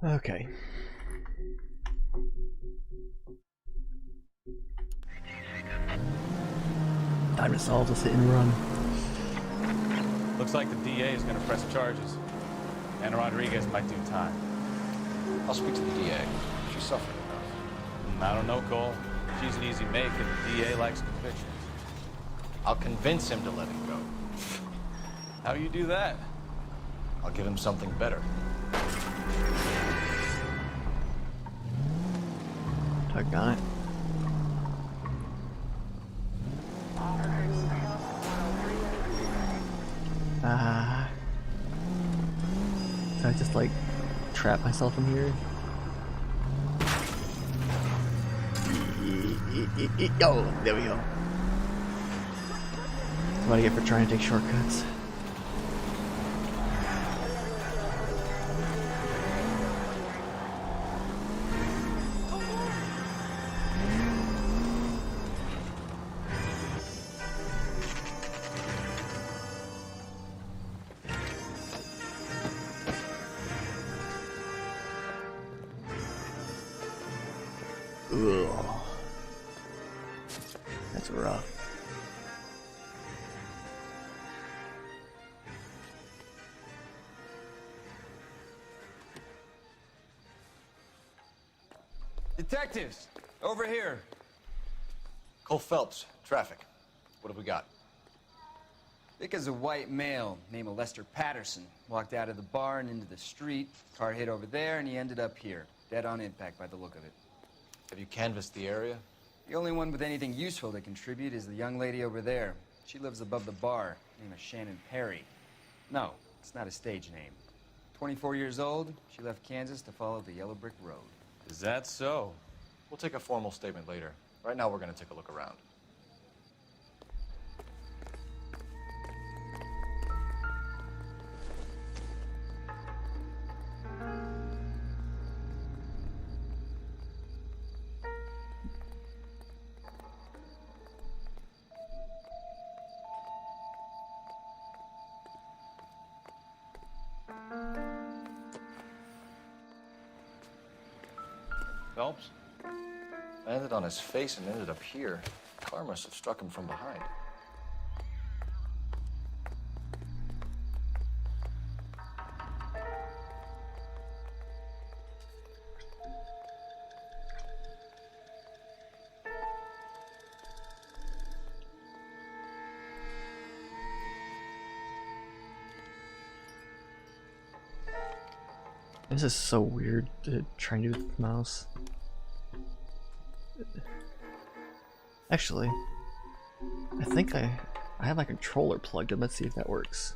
Okay. Time to solve this hit and run. Looks like the DA is going to press charges. And Rodriguez might do time. I'll speak to the DA. She suffered enough. I don't know, Cole. She's an easy make, and the DA likes convictions. I'll convince him to let it go. How do you do that? I'll give him something better. Doggone it. So I just like trap myself in here. Oh, there we go. What do I get for trying to take shortcuts? Ugh. That's rough. Detectives, over here. Cole Phelps, traffic. What have we got? Thick as a white male named Lester Patterson. Walked out of the bar and into the street. Car hit over there, and he ended up here. Dead on impact by the look of it. Have you canvassed the area? The only one with anything useful to contribute is the young lady over there. She lives above the bar. Name is Shannon Perry. No, it's not a stage name. 24 years old, she left Kansas to follow the Yellow Brick Road. Is that so? We'll take a formal statement later. Right now, we're going to take a look around. Phelps? Landed on his face and ended up here. Car must have struck him from behind. This is so weird to try and do with the mouse. Actually, I think I have my controller plugged in. Let's see if that works.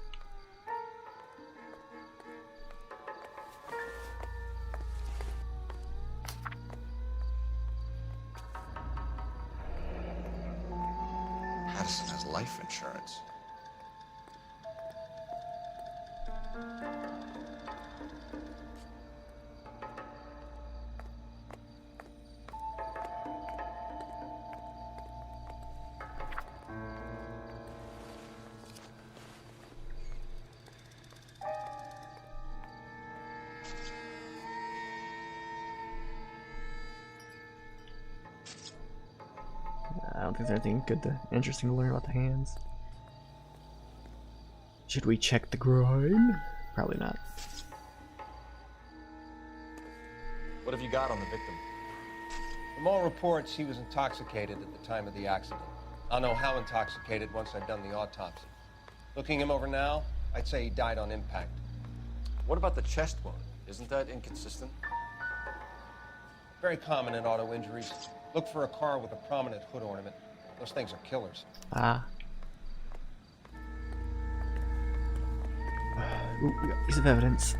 Patterson has life insurance. I don't think there's anything interesting to learn about the hands. Should we check the groin? Probably not. What have you got on the victim? From all reports, he was intoxicated at the time of the accident. I'll know how intoxicated once I've done the autopsy. Looking him over now, I'd say he died on impact. What about the chest wound? Isn't that inconsistent? Very common in auto injuries. Look for a car with a prominent hood ornament. Those things are killers. Ah. Ooh, we got a piece of evidence.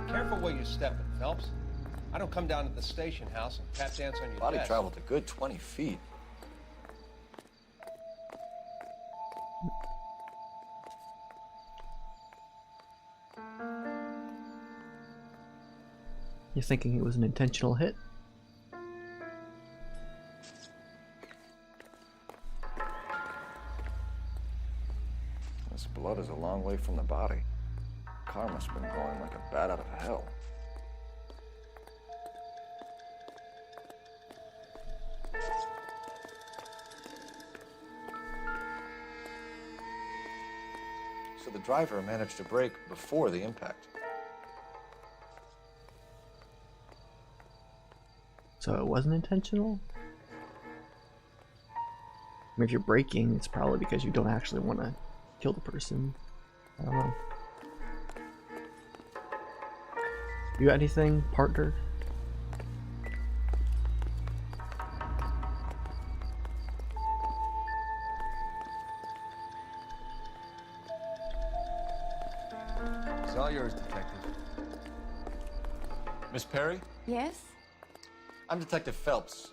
Careful where you're stepping, Phelps. I don't come down to the station house and tap dance on your Body desk. traveled a good 20 feet. You're thinking it was an intentional hit? This blood is a long way from the body. car must have been going like a bat out of hell. So the driver managed to brake before the impact. So it wasn't intentional? I mean, if you're braking, it's probably because you don't actually want to kill the person. I don't know. You got anything, partner? It's all yours, Detective. Miss Perry? Yes? I'm Detective Phelps.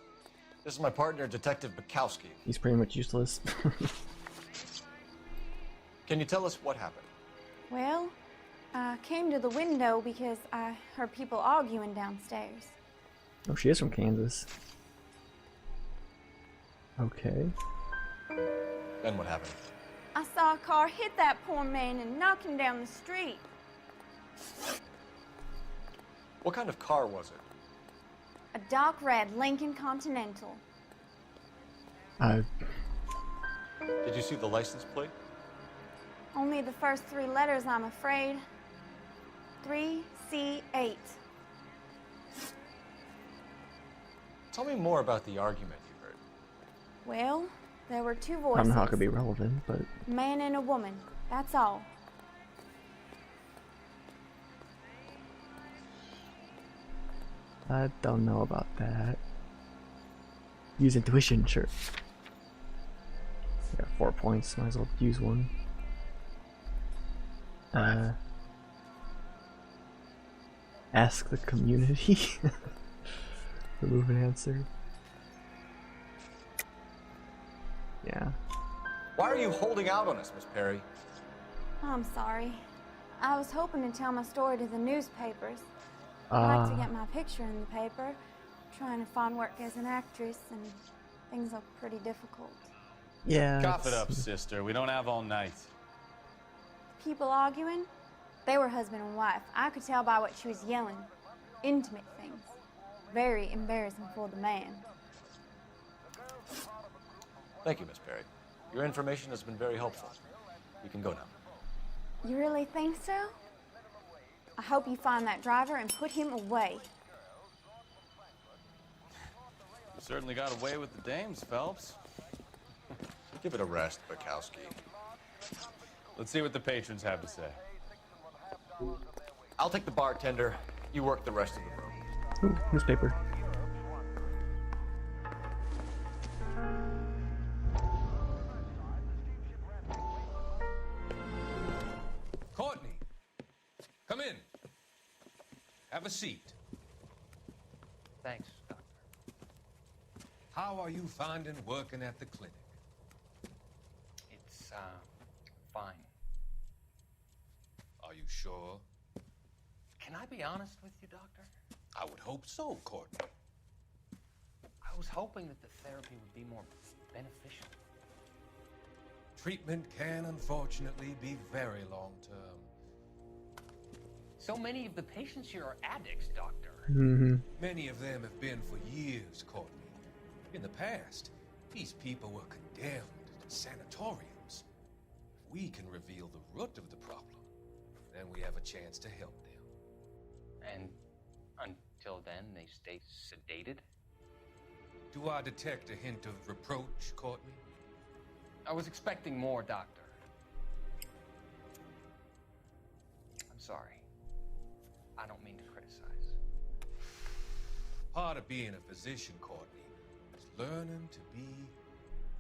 This is my partner, Detective Bukowski. He's pretty much useless. Can you tell us what happened? Well, I came to the window because I heard people arguing downstairs. Oh, she is from Kansas. Okay. Then what happened? I saw a car hit that poor man and knock him down the street. What kind of car was it? A dark red Lincoln Continental. Uh, Did you see the license plate? Only the first 3 letters, I'm afraid. 3C8. Tell me more about the argument you heard. Well, there were 2 I voices. don't know how it could be relevant, but A man and a woman. That's all. I don't know about that. Use intuition, sure. I got 4 points, might as well use one. Ask the community. Remove an answer. Yeah. Why are you holding out on us, Miss Perry? I'm sorry. I was hoping to tell my story to the newspapers. I'd like to get my picture in the paper. Trying to find work as an actress, and things look pretty difficult. Yeah. Cough it it's- up, sister. We don't have all night. People arguing? They were husband and wife. I could tell by what she was yelling. Intimate things. Very embarrassing for the man. Thank you, Miss Perry. Your information has been very helpful. You can go now. You really think so? I hope you find that driver and put him away. You certainly got away with the dames, Phelps. Give it a rest, Bukowski. Let's see what the patrons have to say. I'll take the bartender. You work the rest of the room. Ooh, newspaper. Courtney, come in. Have a seat. Thanks, Doctor. How are you finding working at the clinic? It's, fine. Are you sure? Can I be honest with you, Doctor? I would hope so, Courtney. I was hoping that the therapy would be more beneficial. Treatment can unfortunately be very long-term. So many of the patients here are addicts, Doctor. Mm-hmm. Many of them have been for years, Courtney. In the past, these people were condemned to sanatoriums. If we can reveal the root of the problem, then we have a chance to help them. And until then, they stay sedated? Do I detect a hint of reproach, Courtney? I was expecting more, Doctor. I'm sorry. I don't mean to criticize. Part of being a physician, Courtney, is learning to be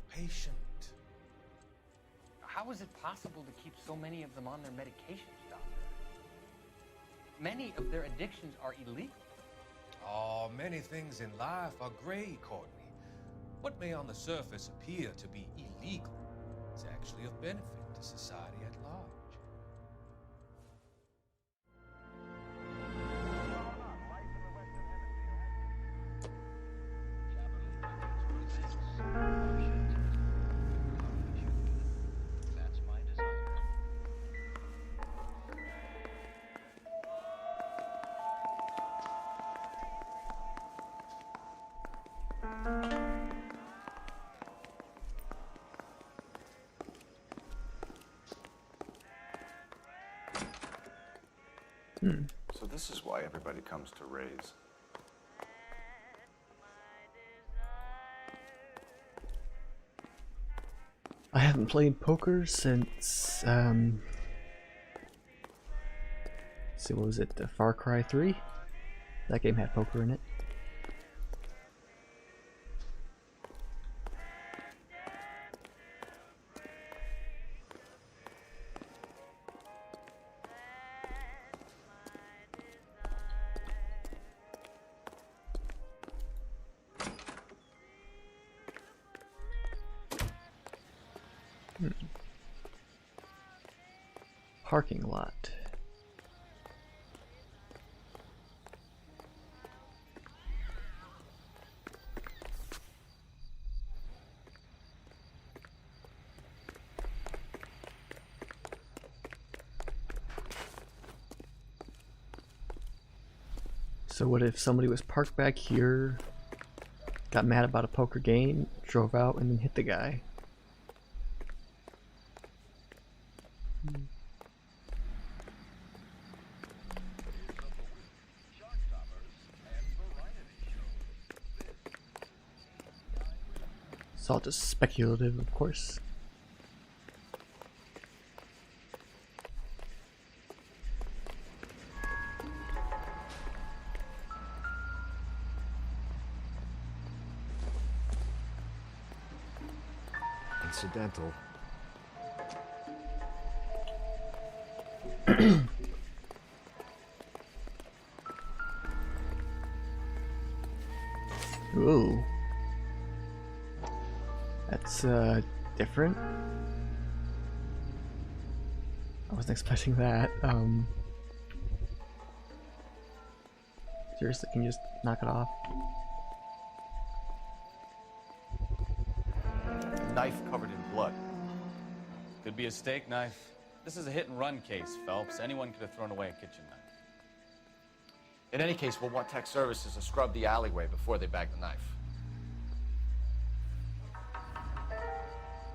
patient. How is it possible to keep so many of them on their medications, Doctor? Many of their addictions are illegal. Oh, many things in life are gray, Courtney. What may on the surface appear to be illegal is actually of benefit to society at large. So this is why everybody comes to Ray's. I haven't played poker since, see, what was it, Far Cry 3? That game had poker in it. Parking lot. So what if somebody was parked back here, got mad about a poker game, drove out, and then hit the guy? It's all just speculative, of course. Incidental. Ooh. That's different. I wasn't expecting that. Seriously, can you just knock it off? A knife covered in blood. Could be a steak knife. This is a hit-and-run case, Phelps. Anyone could have thrown away a kitchen knife. In any case, we'll want tech services to scrub the alleyway before they bag the knife.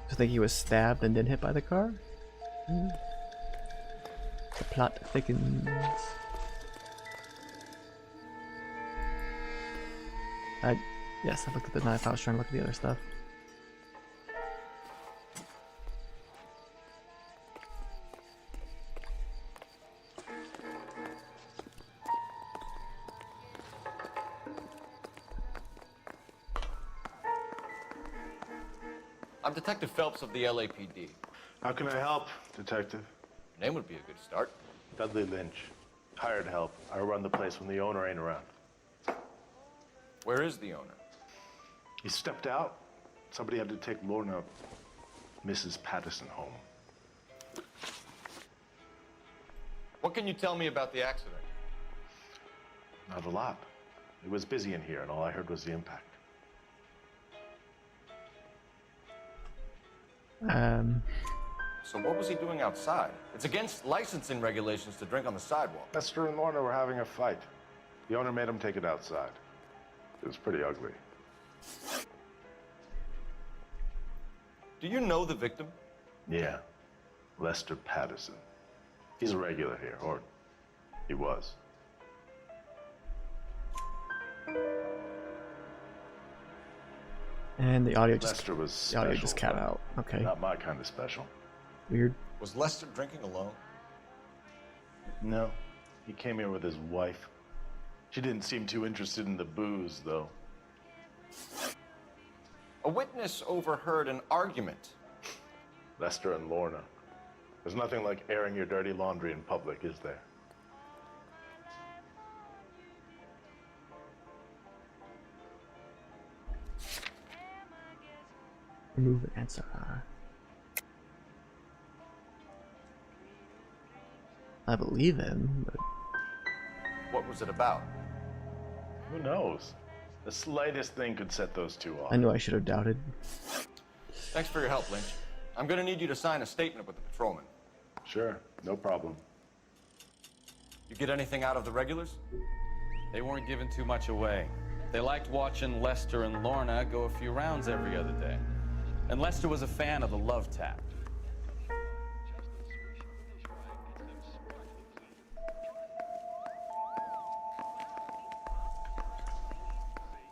I think he was stabbed and then hit by the car? The plot thickens. Yes, I looked at the knife. I was trying to look at the other stuff. I'm Detective Phelps of the LAPD. How can I help, Detective? Your name would be a good start. Dudley Lynch. Hired help. I run the place when the owner ain't around. Where is the owner? He stepped out. Somebody had to take Lorna, Mrs. Patterson, home. What can you tell me about the accident? Not a lot. It was busy in here, and all I heard was the impact. So what was he doing outside? It's against licensing regulations to drink on the sidewalk. Lester and Lorna were having a fight. The owner made him take it outside. It was pretty ugly. Do you know the victim? Yeah. Lester Patterson. He's a regular here, or he was. And the audio just Lester was the audio special, just cut but out. Okay. Not my kind of special. Weird. Was Lester drinking alone? No. He came here with his wife. She didn't seem too interested in the booze, though. A witness overheard an argument. Lester and Lorna. There's nothing like airing your dirty laundry in public, is there? Remove the answer. I believe him, but What was it about? Who knows? The slightest thing could set those two off. I knew I should have doubted. Thanks for your help, Lynch. I'm gonna need you to sign a statement with the patrolman. Sure, no problem. You get anything out of the regulars? They weren't giving too much away. They liked watching Lester and Lorna go a few rounds every other day. And Lester was a fan of the love tap.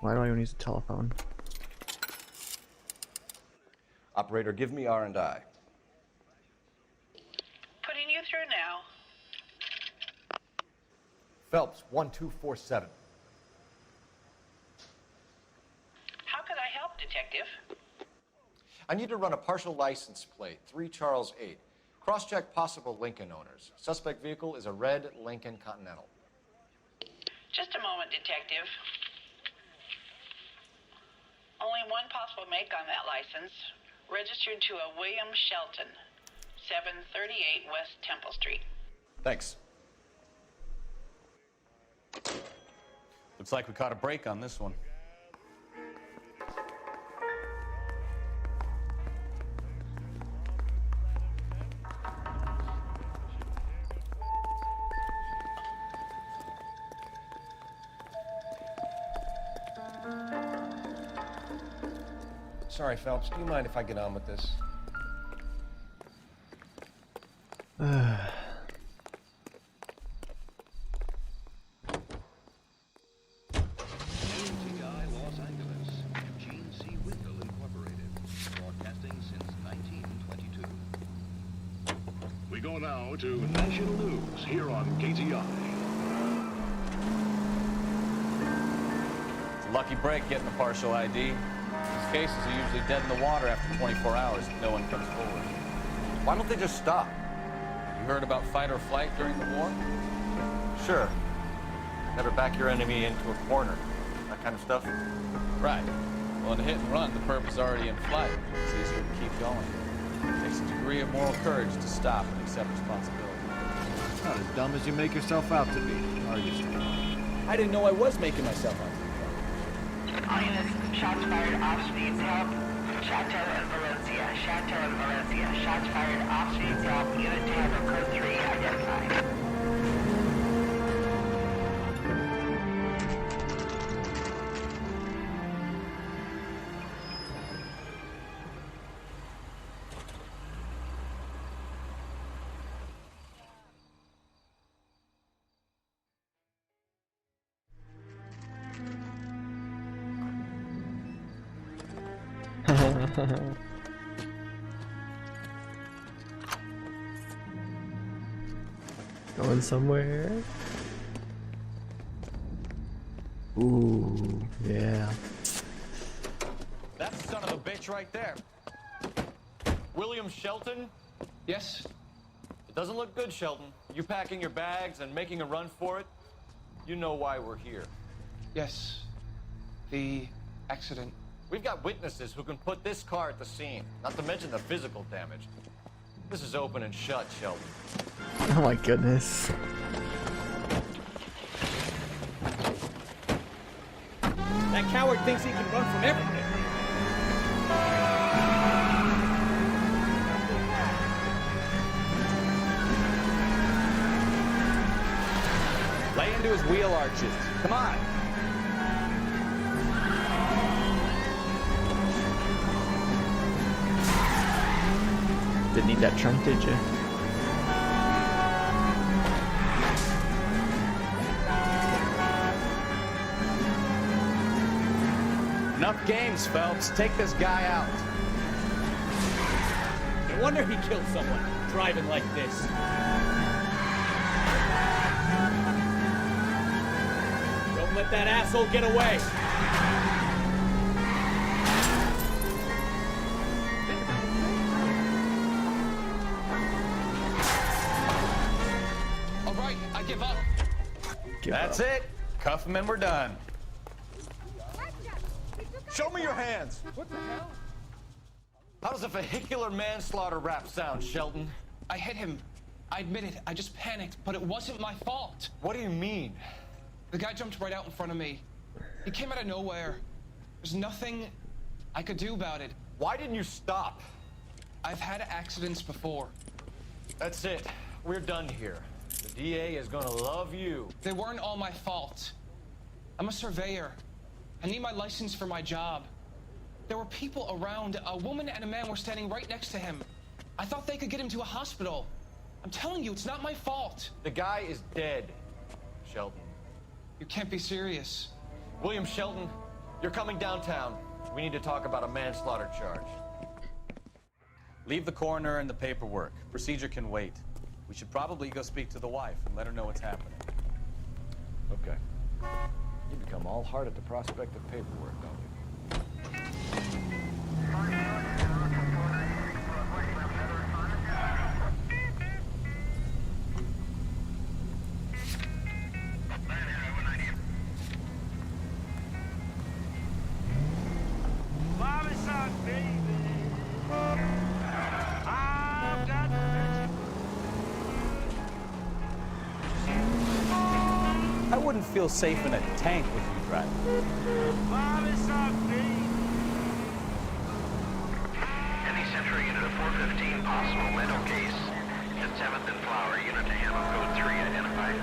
Why do I even use a telephone? Operator, give me R&I. Putting you through now. Phelps, 1247. How could I help, Detective? I need to run a partial license plate, 3 Charles 8. Cross-check possible Lincoln owners. Suspect vehicle is a red Lincoln Continental. Just a moment, Detective. Only one possible make on that license. Registered to a William Shelton, 738 West Temple Street. Thanks. Looks like we caught a break on this one. Sorry, Phelps. Do you mind if I get on with this? Los Angeles, Eugene C. Wendell Incorporated, broadcasting since 1922. We go now to national news here on KTI. It's a lucky break getting a partial ID. These cases are usually dead in the water after 24 hours if no one comes forward. Why don't they just stop? You heard about fight or flight during the war? Sure. Never back your enemy into a corner. That kind of stuff. Right. Well, in a hit and run, the perp is already in flight. It's easier to keep going. It takes a degree of moral courage to stop and accept responsibility. Not as dumb as you make yourself out to be, are you, Steve? I didn't know I was making myself out. All units, shots fired off speeds help. Chateau and Valencia. Chateau and Valencia. Shots fired off speeds help. Unit Tango code 3 identified. Going somewhere? Ooh, yeah. That's the son of a bitch right there. William Shelton? Yes? It doesn't look good, Shelton. You packing your bags and making a run for it? You know why we're here. Yes. The accident. We've got witnesses who can put this car at the scene, not to mention the physical damage. This is open and shut, Shelton. Oh my goodness. That coward thinks he can run from everything. Lay into his wheel arches. Come on. Didn't need that trunk, did you? Enough games, Phelps. Take this guy out. No wonder he killed someone, driving like this. Don't let that asshole get away. All right, I give up. That's it. Cuff him and we're done. Show me your hands! What the hell? How does a vehicular manslaughter rap sound, Shelton? I hit him. I admit it. I just panicked, but it wasn't my fault. What do you mean? The guy jumped right out in front of me. He came out of nowhere. There's nothing I could do about it. Why didn't you stop? I've had accidents before. That's it. We're done here. The DA is gonna love you. They weren't all my fault. I'm a surveyor. I need my license for my job. There were people around. A woman and a man were standing right next to him. I thought they could get him to a hospital. I'm telling you, it's not my fault. The guy is dead, Shelton. You can't be serious. William Shelton, You're coming downtown. We need to talk about a manslaughter charge. Leave the coroner and the paperwork. Procedure can wait. We should probably go speak to the wife and let her know what's happening. Okay. You become all heart at the prospect of paperwork, don't you? I wouldn't feel safe in a tank with you driving. Any Century unit of 415, possible mental case. At 7th and Flower, unit to handle code 3 identified.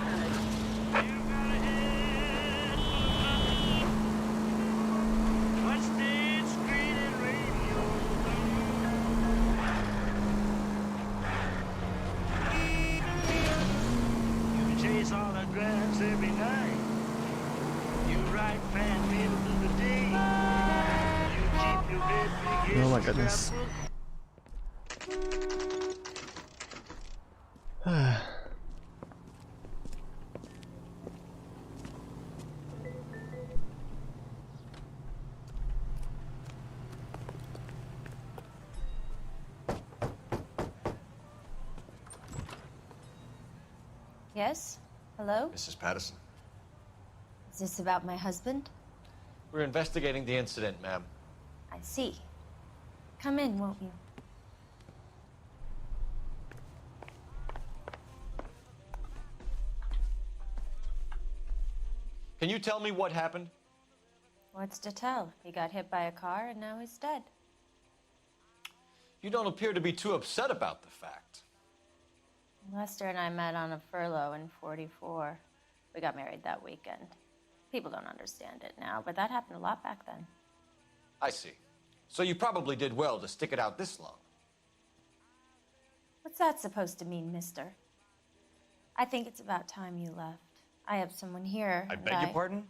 Chase all the grass every night. You ride fan middle of the day. You keep your bed big. Oh my goodness. Yes? Hello? Mrs. Patterson. Is this about my husband? We're investigating the incident, ma'am. I see. Come in, won't you? Can you tell me what happened? What's to tell? He got hit by a car and now he's dead. You don't appear to be too upset about the fact. Lester and I met on a furlough in '44. We got married that weekend. People don't understand it now, but that happened a lot back then. I see. So you probably did well to stick it out this long. What's that supposed to mean, mister? I think it's about time you left. I have someone here. I beg your pardon?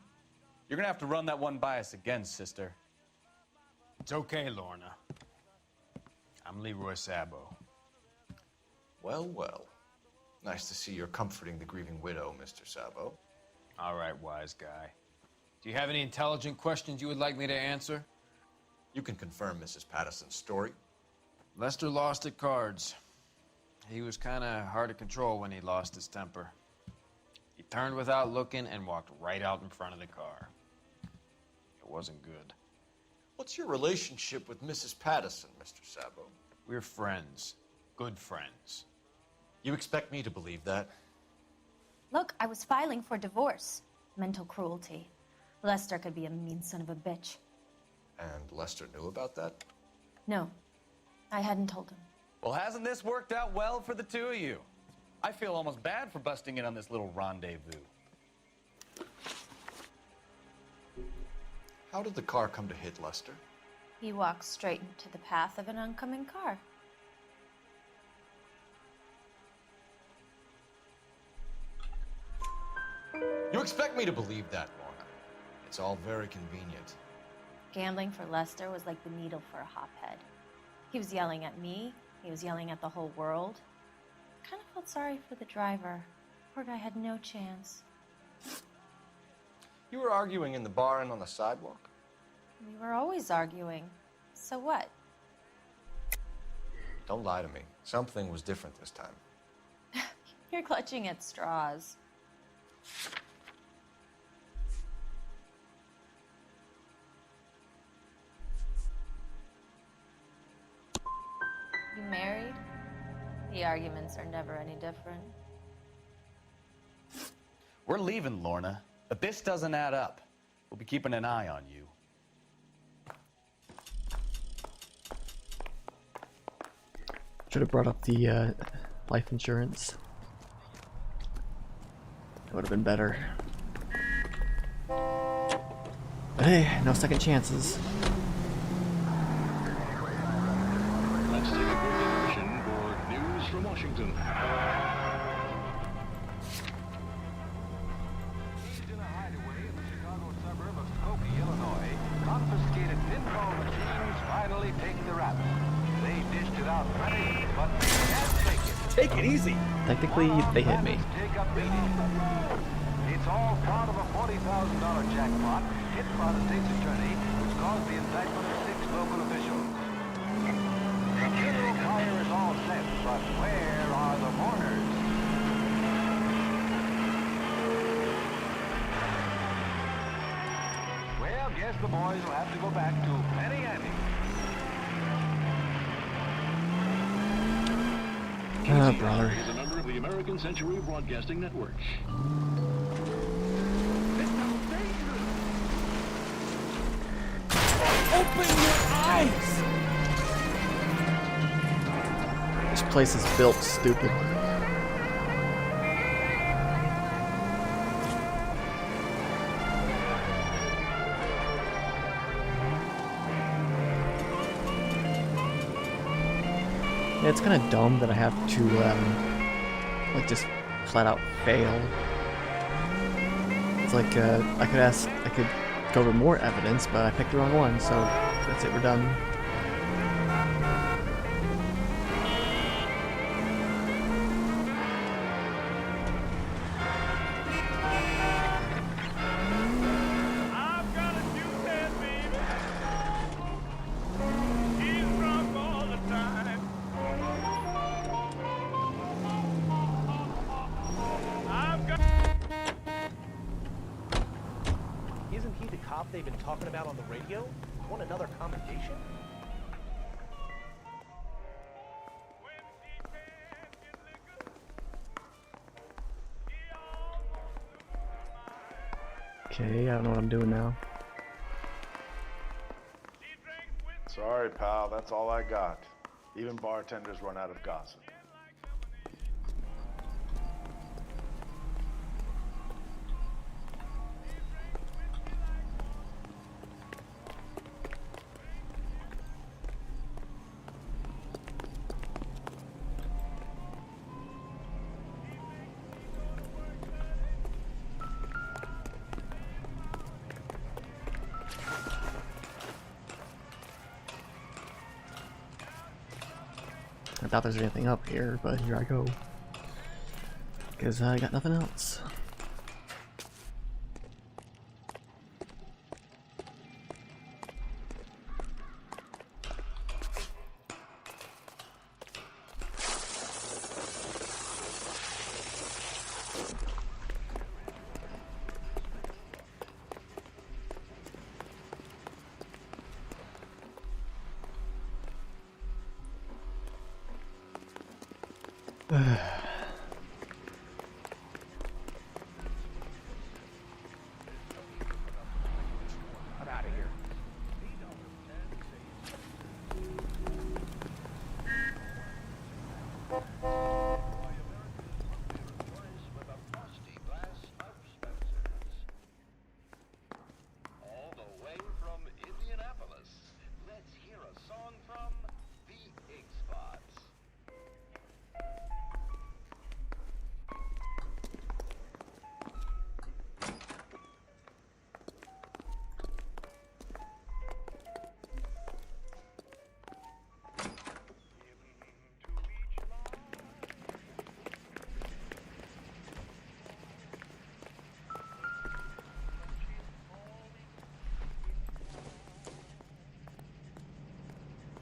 You're gonna have to run that one by us again, sister. It's okay, Lorna. I'm Leroy Sabo. Well, well. Nice to see you're comforting the grieving widow, Mr. Sabo. All right, wise guy. Do you have any intelligent questions you would like me to answer? You can confirm Mrs. Patterson's story. Lester lost at cards. He was kind of hard to control when he lost his temper. He turned without looking and walked right out in front of the car. It wasn't good. What's your relationship with Mrs. Patterson, Mr. Sabo? We're friends. Good friends. You expect me to believe that? Look, I was filing for divorce. Mental cruelty. Lester could be a mean son of a bitch. And Lester knew about that? No, I hadn't told him. Well, hasn't this worked out well for the two of you? I feel almost bad for busting in on this little rendezvous. How did the car come to hit Lester? He walked straight into the path of an oncoming car. You expect me to believe that, Lorna? It's all very convenient. Gambling for Lester was like the needle for a hophead. He was yelling at me. He was yelling at the whole world. I kind of felt sorry for the driver. Poor guy had no chance. You were arguing in the bar and on the sidewalk? We were always arguing. So what? Don't lie to me. Something was different this time. You're clutching at straws. You married? The arguments are never any different. We're leaving, Lorna, but this doesn't add up. We'll be keeping an eye on you. Should have brought up the life insurance. That would have been better. But hey, no second chances. Let's take a quick intermission for news from Washington. In a hideaway in the Chicago suburb of Skokie, Illinois, Take it easy. Technically, they hit me. It's all part of a $40,000 jackpot hit by the state's attorney, which caused the indictment of 6 local officials. The funeral pyre is all set, but where are the mourners? Well, guess the boys will have to go back to Penny Ante. Oh, brother. Is a member of the American Century Broadcasting Network. Open your eyes! This place is built stupid. Yeah, it's kind of dumb that I have to, like, just flat out fail. It's like, I could go over more evidence, but I picked the wrong one, so that's it, we're done. Isn't he the cop they've been talking about on the radio? Want another commendation? Okay, I don't know what I'm doing now. Sorry, pal, that's all I got. Even bartenders run out of gossip. I doubt there's anything up here, but here I go. Because I got nothing else. I'm out of here. All the way from Indianapolis, let's hear a song from the Ig Spots.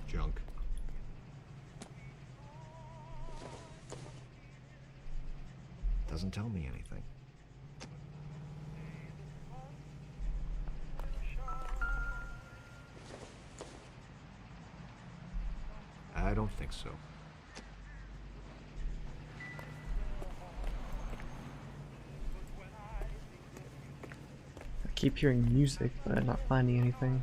Junk. Doesn't tell me anything. I don't think so. I keep hearing music, but I'm not finding anything.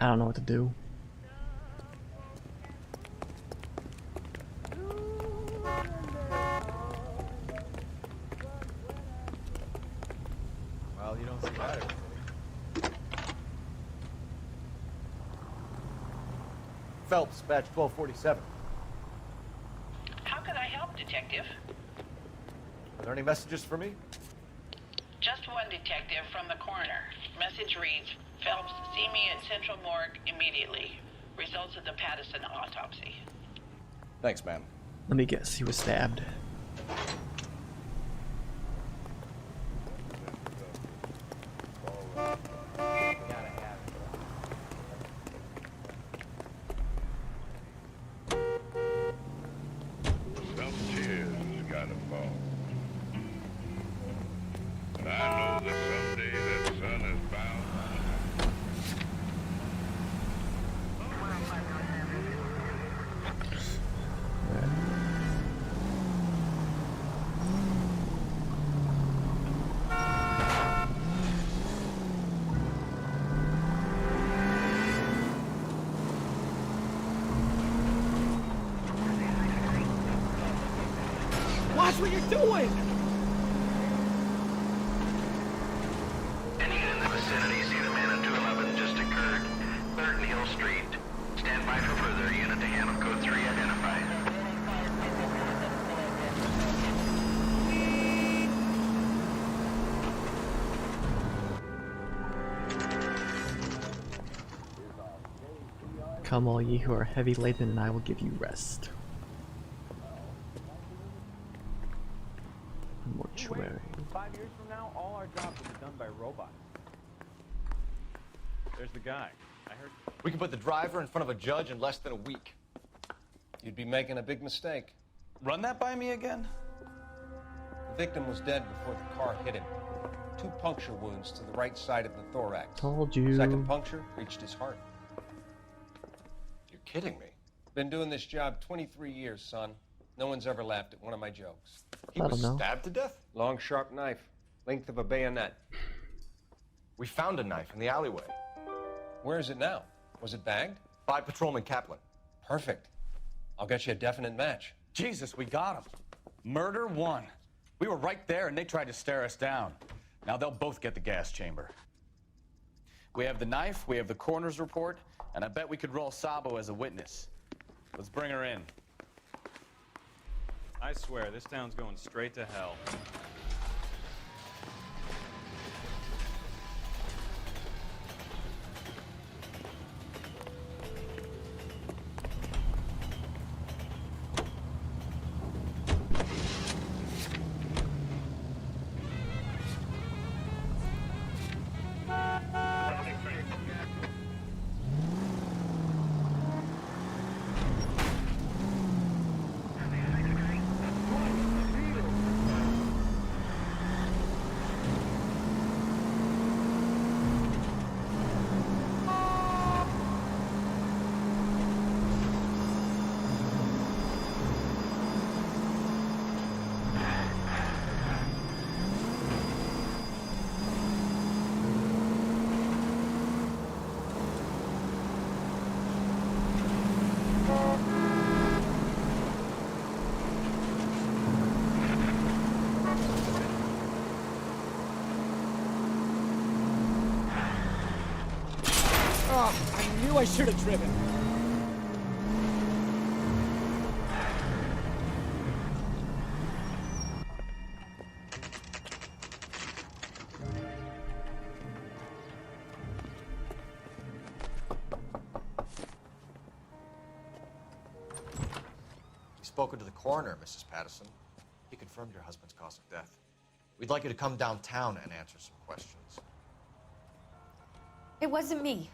I don't know what to do. Well, you don't see that every day. Phelps, badge 1247. How can I help, Detective? Are there any messages for me? Just one detective from the coroner. Message reads, Phelps, see me at Central Morgue immediately. Results of the Patterson autopsy. Thanks, ma'am. Let me guess, he was stabbed. Some tears gotta fall. And I know that someday that sun is bound. Watch what you're doing! Any in the vicinity see the man at 211 just occurred. 3rd Neal Street. Stand by for further. Unit to handle code 3 identified. Come all ye who are heavy laden, and I will give you rest. Mortuary. 5 years from now, all our jobs will be done by robots. There's the guy. I heard. We can put the driver in front of a judge in less than a week. You'd be making a big mistake. Run that by me again? The victim was dead before the car hit him. 2 puncture wounds to the right side of the thorax. Told you. Second puncture reached his heart. You're kidding me. Been doing this job 23 years, son. No one's ever laughed at one of my jokes. He was stabbed to death? Long, sharp knife. Length of a bayonet. We found a knife in the alleyway. Where is it now? Was it bagged? By Patrolman Kaplan. Perfect. I'll get you a definite match. Jesus, we got him. Murder 1. We were right there and they tried to stare us down. Now they'll both get the gas chamber. We have the knife, we have the coroner's report, and I bet we could roll Sabo as a witness. Let's bring her in. I swear, this town's going straight to hell. Oh, I knew I should have driven. We've spoken to the coroner, Mrs. Patterson. He confirmed your husband's cause of death. We'd like you to come downtown and answer some questions. It wasn't me.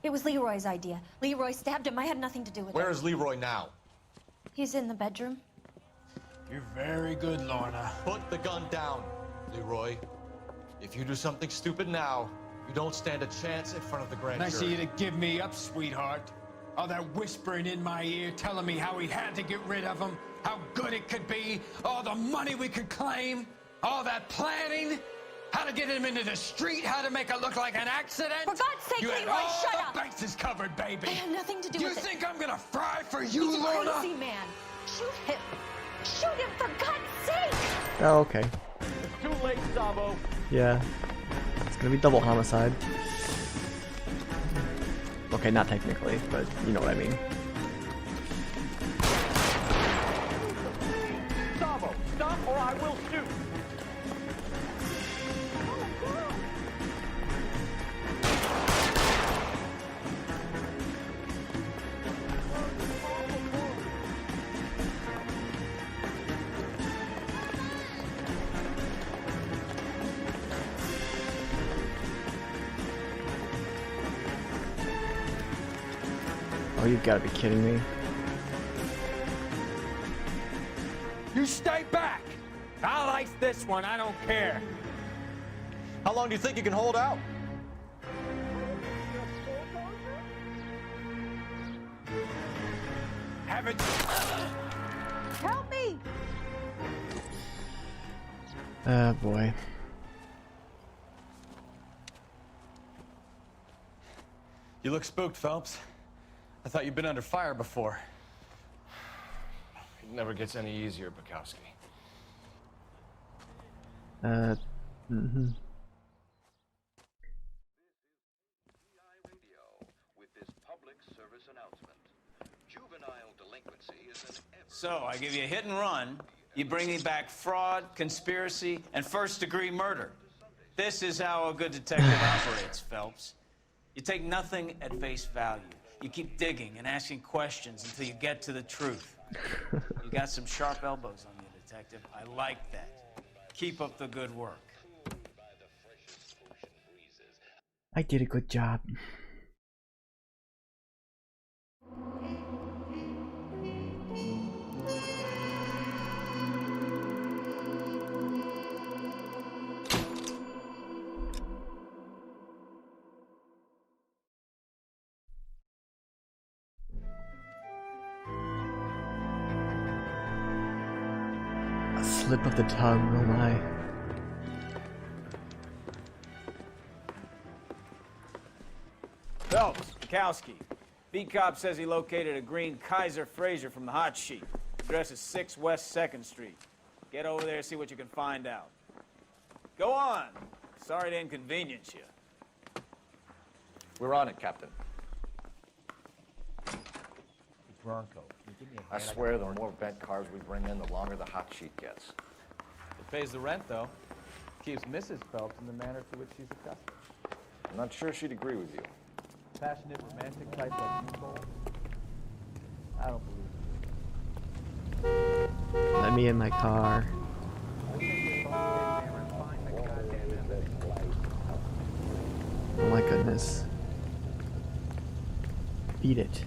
It was Leroy's idea. Leroy stabbed him. I had nothing to do with it. Where is Leroy now? He's in the bedroom. You're very good, Lorna. Put the gun down, Leroy. If you do something stupid now, you don't stand a chance in front of the grand Nice of jury. you to give me up, sweetheart. All that whispering in my ear telling me how we had to get rid of him, how good it could be, all the money we could claim, all that planning. How to get him into the street, how to make it look like an accident. For God's sake, you had Leroy, all shut the up. bases covered, baby. I had nothing to do you with it. You think I'm gonna fry for you, He's a Lorna? crazy man. Shoot him. Shoot him, for God's sake. Oh, okay. It's too late, Sabo. Yeah. It's gonna be double homicide. Okay, not technically, but you know what I mean. Sabo, stop or I will shoot. Oh, you've got to be kidding me. You stay back! I'll ice this one, I don't care. How long do you think you can hold out? Haven't... Help me! Oh, boy. You look spooked, Phelps. I thought you'd been under fire before. It never gets any easier, Bukowski. So, I give you a hit and run, you bring me back fraud, conspiracy, and first-degree murder. This is how a good detective operates, Phelps. You take nothing at face value. You keep digging and asking questions until you get to the truth. You got some sharp elbows on you, detective. I like that. Keep up the good work. I did a good job. A slip of the tongue, oh my. Phelps, Bukowski. Beat cop says he located a green Kaiser Fraser from the hot sheet. Address is 6 West 2nd Street. Get over there, see what you can find out. Go on. Sorry to inconvenience you. We're on it, Captain. Bronco. I swear the more bent cars we bring in, the longer the hot sheet gets. It pays the rent, though. Keeps Mrs. Phelps in the manner to which she's accustomed. I'm not sure she'd agree with you. Passionate, romantic type like you, Cole. I don't believe Let me in my car. Oh my goodness. Beat it.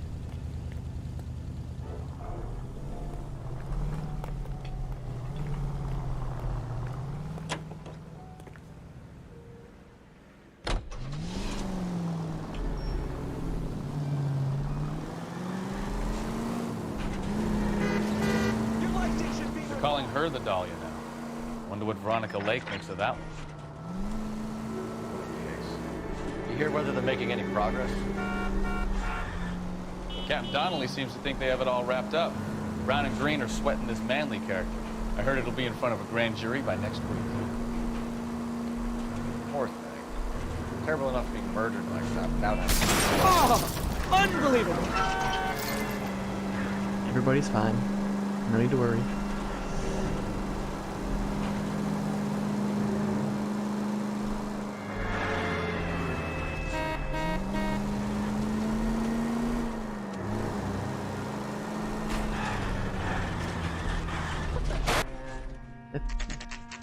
Calling her the Dahlia now. Wonder what Veronica Lake thinks of that one. You hear whether they're making any progress? Captain Donnelly seems to think they have it all wrapped up. Brown and Green are sweating this Manley character. I heard it'll be in front of a grand jury by next week. Poor thing. Terrible enough being murdered like that without having... Oh! Unbelievable! Everybody's fine. No need to worry.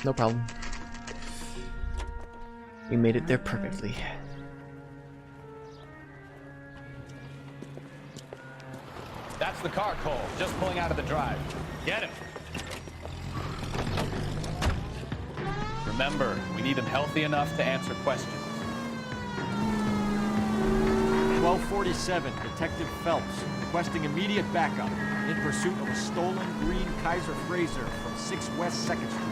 No problem. We made it there perfectly. That's the car, Cole. Just pulling out of the drive. Get him. Remember, we need him healthy enough to answer questions. 1247, Detective Phelps, requesting immediate backup in pursuit of a stolen green Kaiser Fraser from 6 West 2nd Street.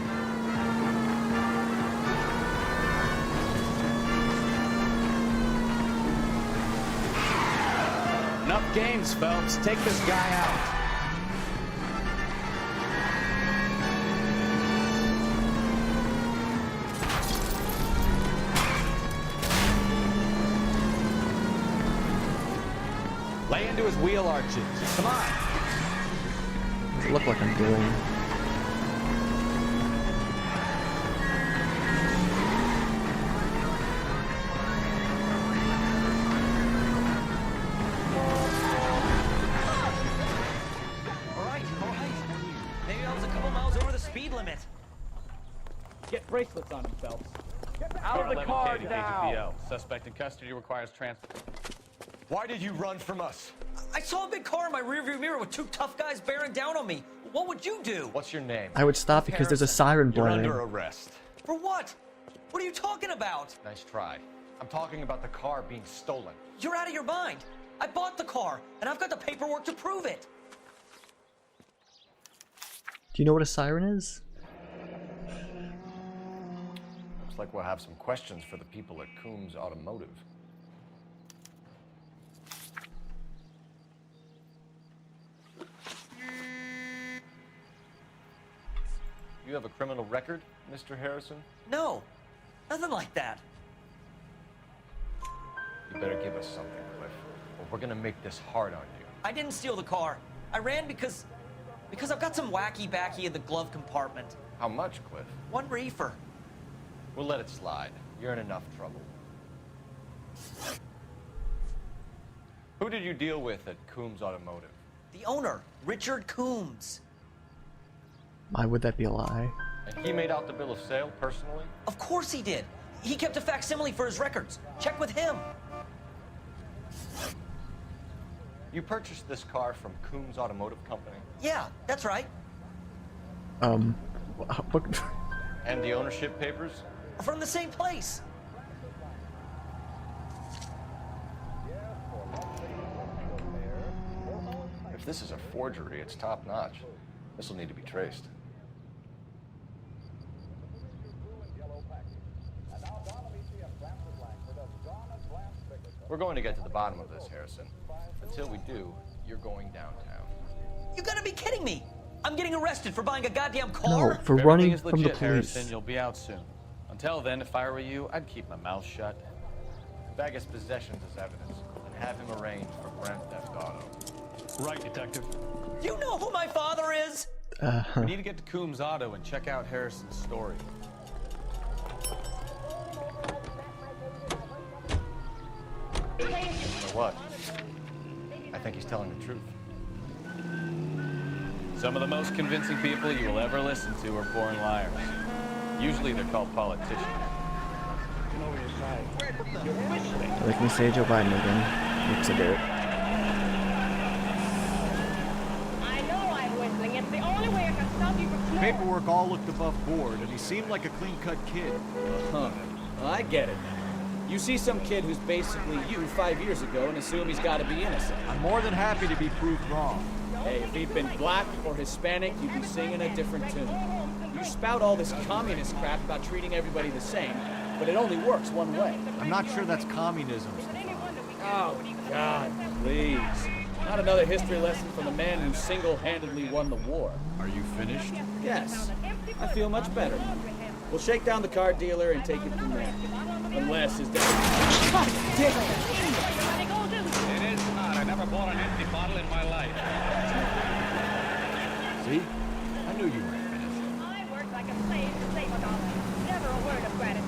Enough games, Phelps. Take this guy out. Lay into his wheel arches. Come on. Does it look like I'm doing? Maybe I was a couple miles over the speed limit. Get bracelets on him, Phelps. Out of the car now. Suspect in custody requires transport. Why did you run from us? I saw a big car in my rearview mirror with two tough guys bearing down on me. What would you do? What's your name? I would stop because there's a siren You're blaring. under arrest. For what? What are you talking about? Nice try. I'm talking about the car being stolen. You're out of your mind. I bought the car, and I've got the paperwork to prove it. Do you know what a siren is? Looks like we'll have some questions for the people at Coombs Automotive. You have a criminal record, Mr. Harrison? No, nothing like that. You better give us something, Cliff, or we're gonna make this hard on you. I didn't steal the car. I ran because I've got some wacky backy in the glove compartment. How much, Cliff? 1 reefer. We'll let it slide. You're in enough trouble. Who did you deal with at Coombs Automotive? The owner, Richard Coombs. Why would that be a lie? And he made out the bill of sale personally? Of course he did. He kept a facsimile for his records. Check with him. You purchased this car from Coombs Automotive Company? Yeah, that's right. What? And the ownership papers? From the same place. If this is a forgery, it's top notch. This will need to be traced. We're going to get to the bottom of this, Harrison. Until we do, you're going downtown. You gotta be kidding me! I'm getting arrested for buying a goddamn car? No, for If running everything is from the legit, police. Harrison, you'll be out soon. Until then, if I were you, I'd keep my mouth shut. Bag his possessions as evidence, and have him arraigned for grand theft auto. Right, detective. You know who my father is? We need to get to Coombs Auto and check out Harrison's story. You know what? I think he's telling the truth. Some of the most convincing people you will ever listen to are born liars. Usually they're called politicians. Like me say Joe Biden again. Looks a bit. I know I'm whistling. It's the only way I can stop you from snoring. Paperwork all looked above board, and he seemed like a clean-cut kid. Huh. Well, I get it now. You see some kid who's basically you 5 years ago and assume he's got to be innocent. I'm more than happy to be proved wrong. Hey, if he'd been black or Hispanic, you'd be singing a different tune. You spout all this communist crap about treating everybody the same, but it only works one way. I'm not sure that's communism. Oh, God, please. Not another history lesson from the man who single-handedly won the war. Are you finished? Yes. I feel much better. We'll shake down the car dealer and take it from there. Unless his dad... Damn it! It is not. I never bought an empty bottle in my life. See? I knew you weren't finished. I worked like a slave to save $1. Never a word of gratitude.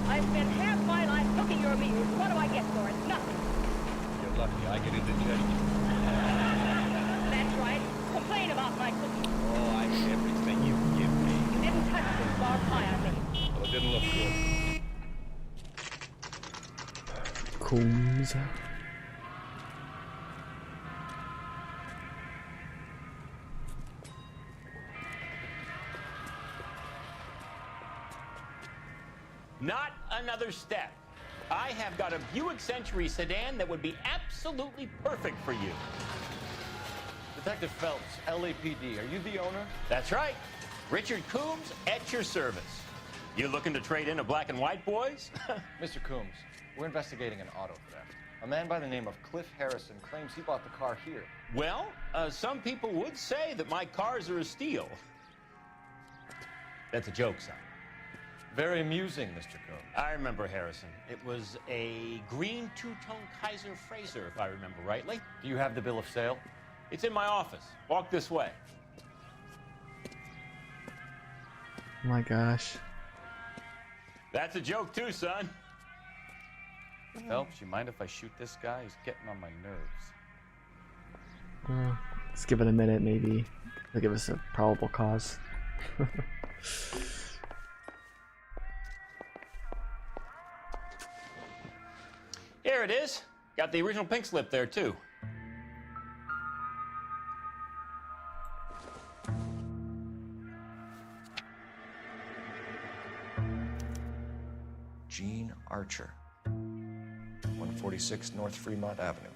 I spent half my life cooking your meals. What do I get for it? Nothing. You're lucky I get indigestion. That's right. Complain about my cooking. Oh, I eat everything you give me. You didn't touch this bar pie I made. Well, it didn't look good. Coombs. Not another step. I have got a Buick Century sedan that would be absolutely perfect for you. Detective Phelps, LAPD, are you the owner? That's right. Richard Coombs at your service. You looking to trade in a black and white, boys? Mr. Coombs, we're investigating an auto theft. A man by the name of Cliff Harrison claims he bought the car here. Well, some people would say that my cars are a steal. That's a joke, son. Very amusing, Mr. Combs. I remember Harrison. It was a green two-tone Kaiser Frazer, if I remember rightly. Do you have the bill of sale? It's in my office. Walk this way. Oh my gosh. That's a joke too, son. Phelps, you mind if I shoot this guy? He's getting on my nerves. Let's give it a minute, maybe. They'll give us a probable cause. Here it is. Got the original pink slip there too. Gene Archer, 146 North Fremont Avenue.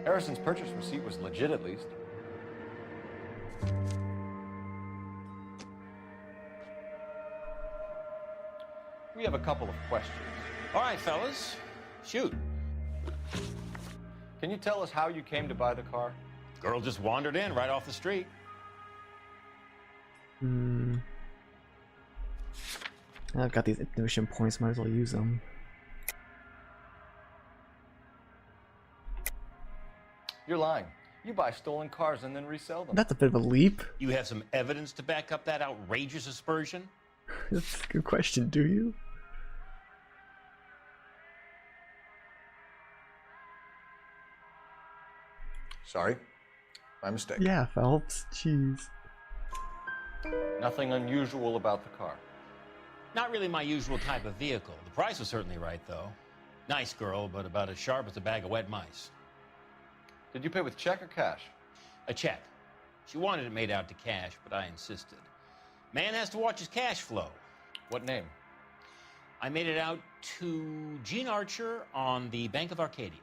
Harrison's purchase receipt was legit, at least. We have a couple of questions. All right, fellas. Shoot. Can you tell us how you came to buy the car? Girl just wandered in right off the street. I've got these intuition points, might as well use them. You're lying. You buy stolen cars and then resell them. That's a bit of a leap. You have some evidence to back up that outrageous aspersion? That's a good question, do you? Sorry. My mistake. Yeah, Phelps. Jeez. Nothing unusual about the car. Not really my usual type of vehicle. The price was certainly right, though. Nice girl, but about as sharp as a bag of wet mice. Did you pay with check or cash? A check. She wanted it made out to cash, but I insisted. Man has to watch his cash flow. What name? I made it out to Gene Archer on the Bank of Arcadia.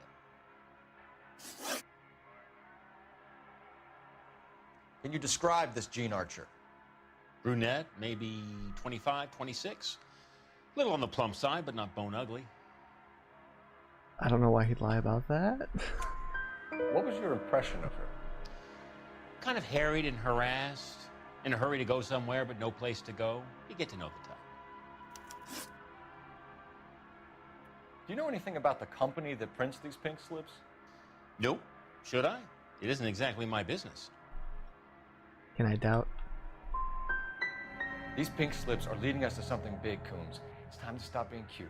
Can you describe this Gene Archer? Brunette, maybe 25, 26. Little on the plump side, but not bone ugly. I don't know why he'd lie about that. What was your impression of her? Kind of harried and harassed. In a hurry to go somewhere, but no place to go. You get to know the type. Do you know anything about the company that prints these pink slips? Nope. Should I? It isn't exactly my business. Can I doubt? These pink slips are leading us to something big, Coombs. It's time to stop being cute.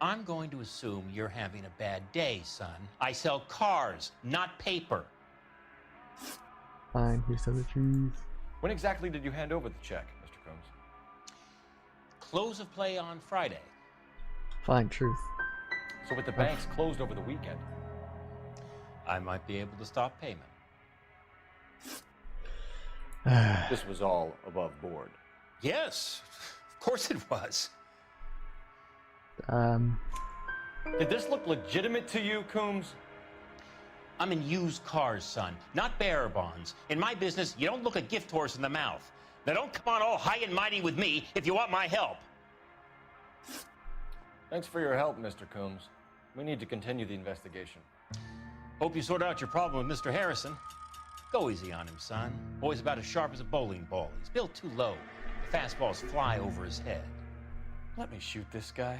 I'm going to assume you're having a bad day, son. I sell cars, not paper. Fine, here's the truth. When exactly did you hand over the check, Mr. Coombs? Close of play on Friday. Fine, truth. So with the banks closed over the weekend, I might be able to stop payment. this was all above board. Yes, of course it was. Did this look legitimate to you, Coombs? I'm in used cars, son, not bearer bonds. In my business, you don't look a gift horse in the mouth. Now don't come on all high and mighty with me if you want my help. Thanks for your help, Mr. Coombs. We need to continue the investigation. Hope you sort out your problem with Mr. Harrison. Go easy on him, son. Boy's about as sharp as a bowling ball. He's built too low. The fastballs fly over his head. Let me shoot this guy,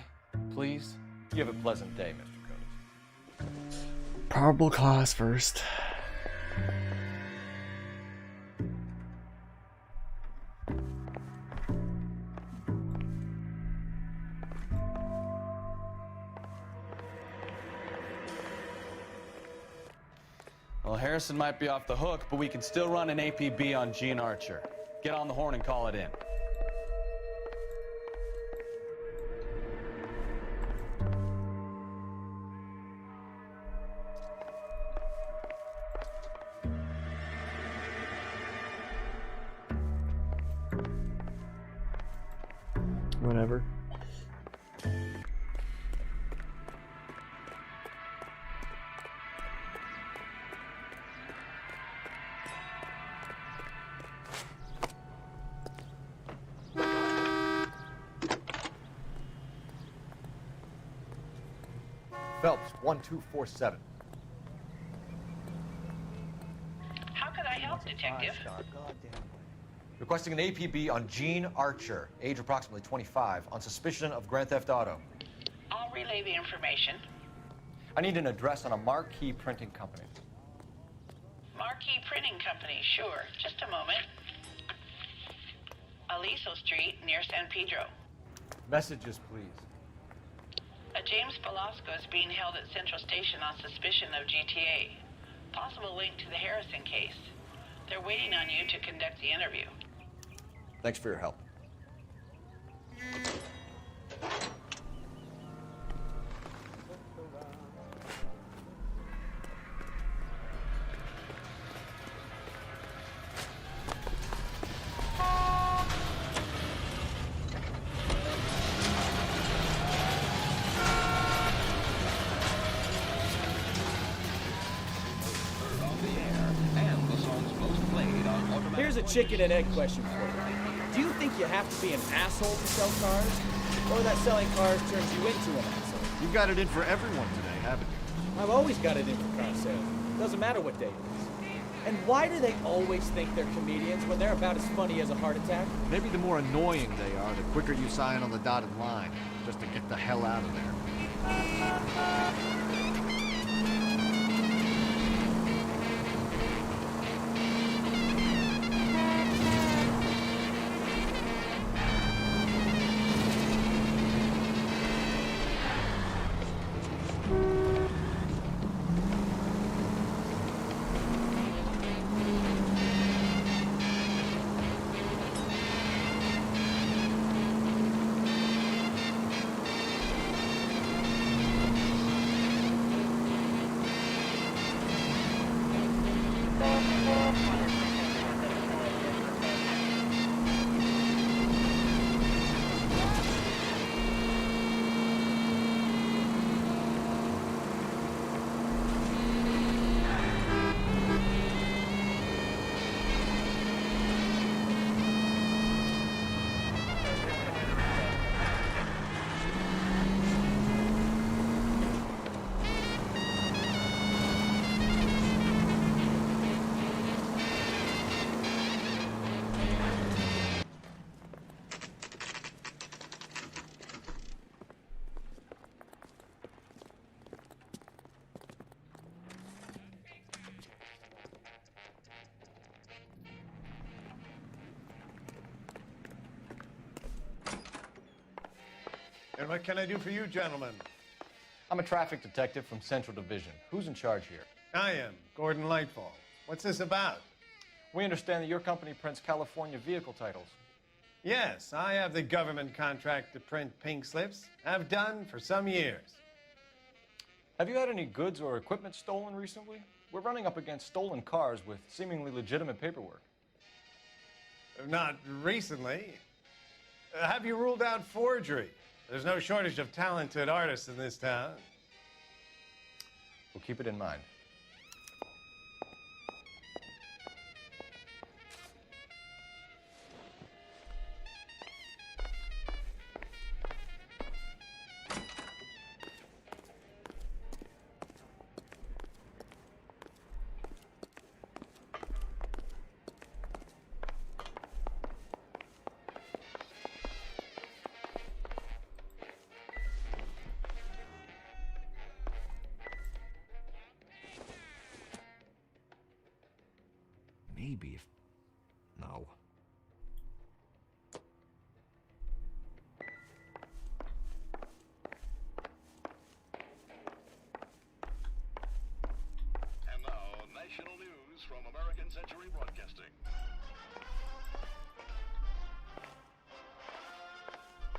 please. You have a pleasant day, Mr. Coombs. Probable cause first. Well, Harrison might be off the hook, but we can still run an APB on Gene Archer. Get on the horn and call it in. whenever. Phelps, 1247. How could I help, Detective? Requesting an APB on Gene Archer, age approximately 25, on suspicion of Grand Theft Auto. I'll relay the information. I need an address on a Marquee Printing Company. Marquee Printing Company, sure. Just a moment. Aliso Street, near San Pedro. Messages, please. A James Velasco is being held at Central Station on suspicion of GTA. Possible link to the Harrison case. They're waiting on you to conduct the interview. Thanks for your help. Here's a chicken and egg question for you. Do you think you have to be an asshole to sell cars? Or that selling cars turns you into an asshole? You've got it in for everyone today, haven't you? I've always got it in for car sales. Doesn't matter what day it is. And why do they always think they're comedians when they're about as funny as a heart attack? Maybe the more annoying they are, the quicker you sign on the dotted line, just to get the hell out of there. And what can I do for you, gentlemen? I'm a traffic detective from Central Division. Who's in charge here? I am, Gordon Lightfall. What's this about? We understand that your company prints California vehicle titles. Yes, I have the government contract to print pink slips. I've done for some years. Have you had any goods or equipment stolen recently? We're running up against stolen cars with seemingly legitimate paperwork. Not recently. Have you ruled out forgery? There's no shortage of talented artists in this town. We'll keep it in mind. Maybe if... No. And now, national news from American Century Broadcasting.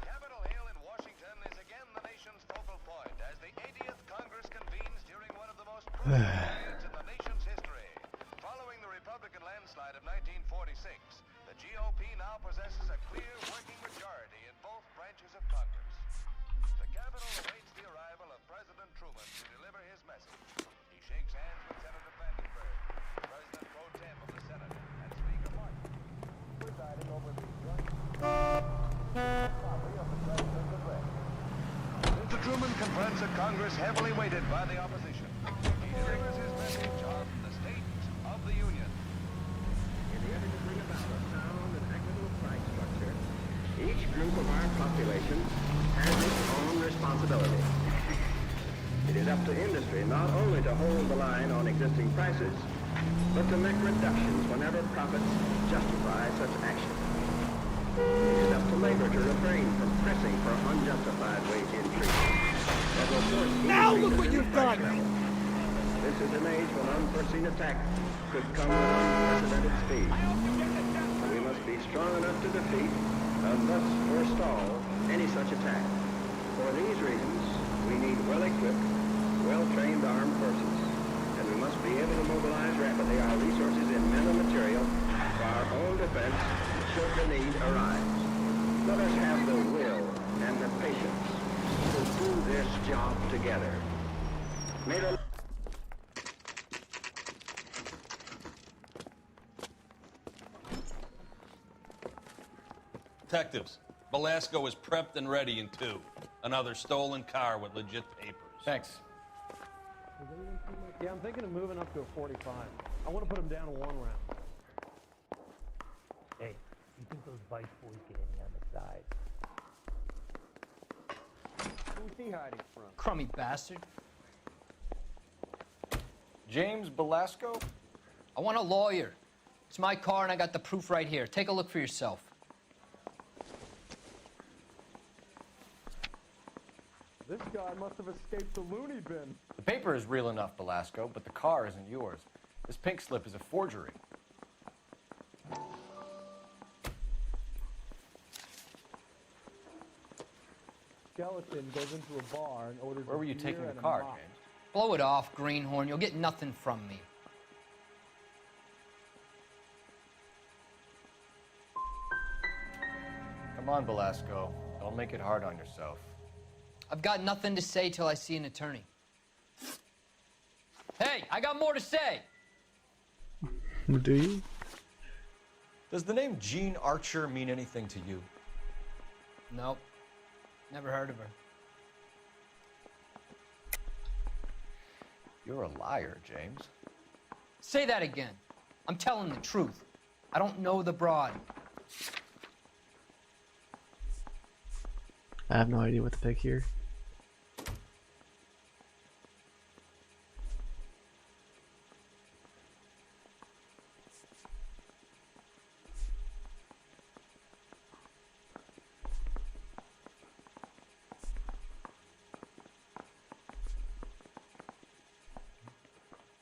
Capitol Hill in Washington is again the nation's focal point as the 80th Congress convenes during one of the most critical periods in the nation's history. Following the Republican landslide of 1946, the GOP now possesses a clear working majority in both branches of Truman confronts a Congress heavily weighted by the opposition. He delivers his message on the State of the Union. In the effort to bring about a sound and equitable price structure, each group of our population has its own responsibility. It is up to industry not only to hold the line on existing prices, but to make reductions whenever profits justify such action. It is up to labor to refrain from pressing for unjustified wage increases that will force Now look increases what in you've price done! levels. This is an age when unforeseen attack could come with unprecedented speed. We must be strong enough to defeat and thus forestall any such attack. For these reasons, we need well-equipped, well-trained armed forces, and we must be able to mobilize rapidly our resources in men and material for our own defense should the need arise. Let us have the will and the patience to do this job together. May the Detectives, Velasco is prepped and ready in 2. Another stolen car with legit papers. Thanks. Yeah, I'm thinking of moving up to a 45. I want to put him down to 1 round. Hey, you think those Vice boys get any on the side? Who's he hiding from? Crummy bastard. James Velasco? I want a lawyer. It's my car and I got the proof right here. Take a look for yourself. This guy must have escaped the loony bin. The paper is real enough, Velasco, but the car isn't yours. This pink slip is a forgery. Skeleton goes into a bar and orders. Where were you a beer taking the and a car, mop. James? Blow it off, Greenhorn. You'll get nothing from me. Come on, Velasco. Don't make it hard on yourself. I've got nothing to say till I see an attorney. Hey, I got more to say. Do you? Does the name Jean Archer mean anything to you? Nope. Never heard of her. You're a liar, James. Say that again. I'm telling the truth. I don't know the broad. I have no idea what to pick here.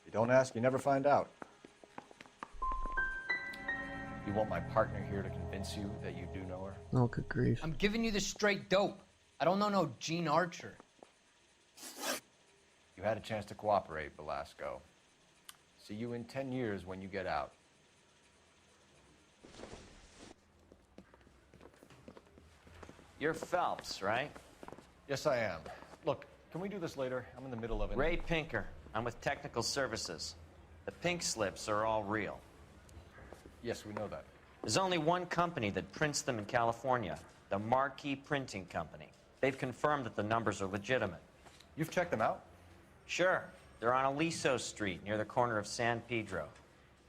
You don't ask, you never find out. You want my partner here to convince you that you do know her? Oh, good grief. I'm giving you the straight dope. I don't know no Jean Archer. You had a chance to cooperate, Velasco. See you in 10 years when you get out. You're Phelps, right? Yes, I am. Look, can we do this later? I'm in the middle of it. Ray Pinker. I'm with Technical Services. The pink slips are all real. Yes, we know that. There's only one company that prints them in California, the Marquee Printing Company. They've confirmed that the numbers are legitimate. You've checked them out? Sure. They're on Aliso Street, near the corner of San Pedro.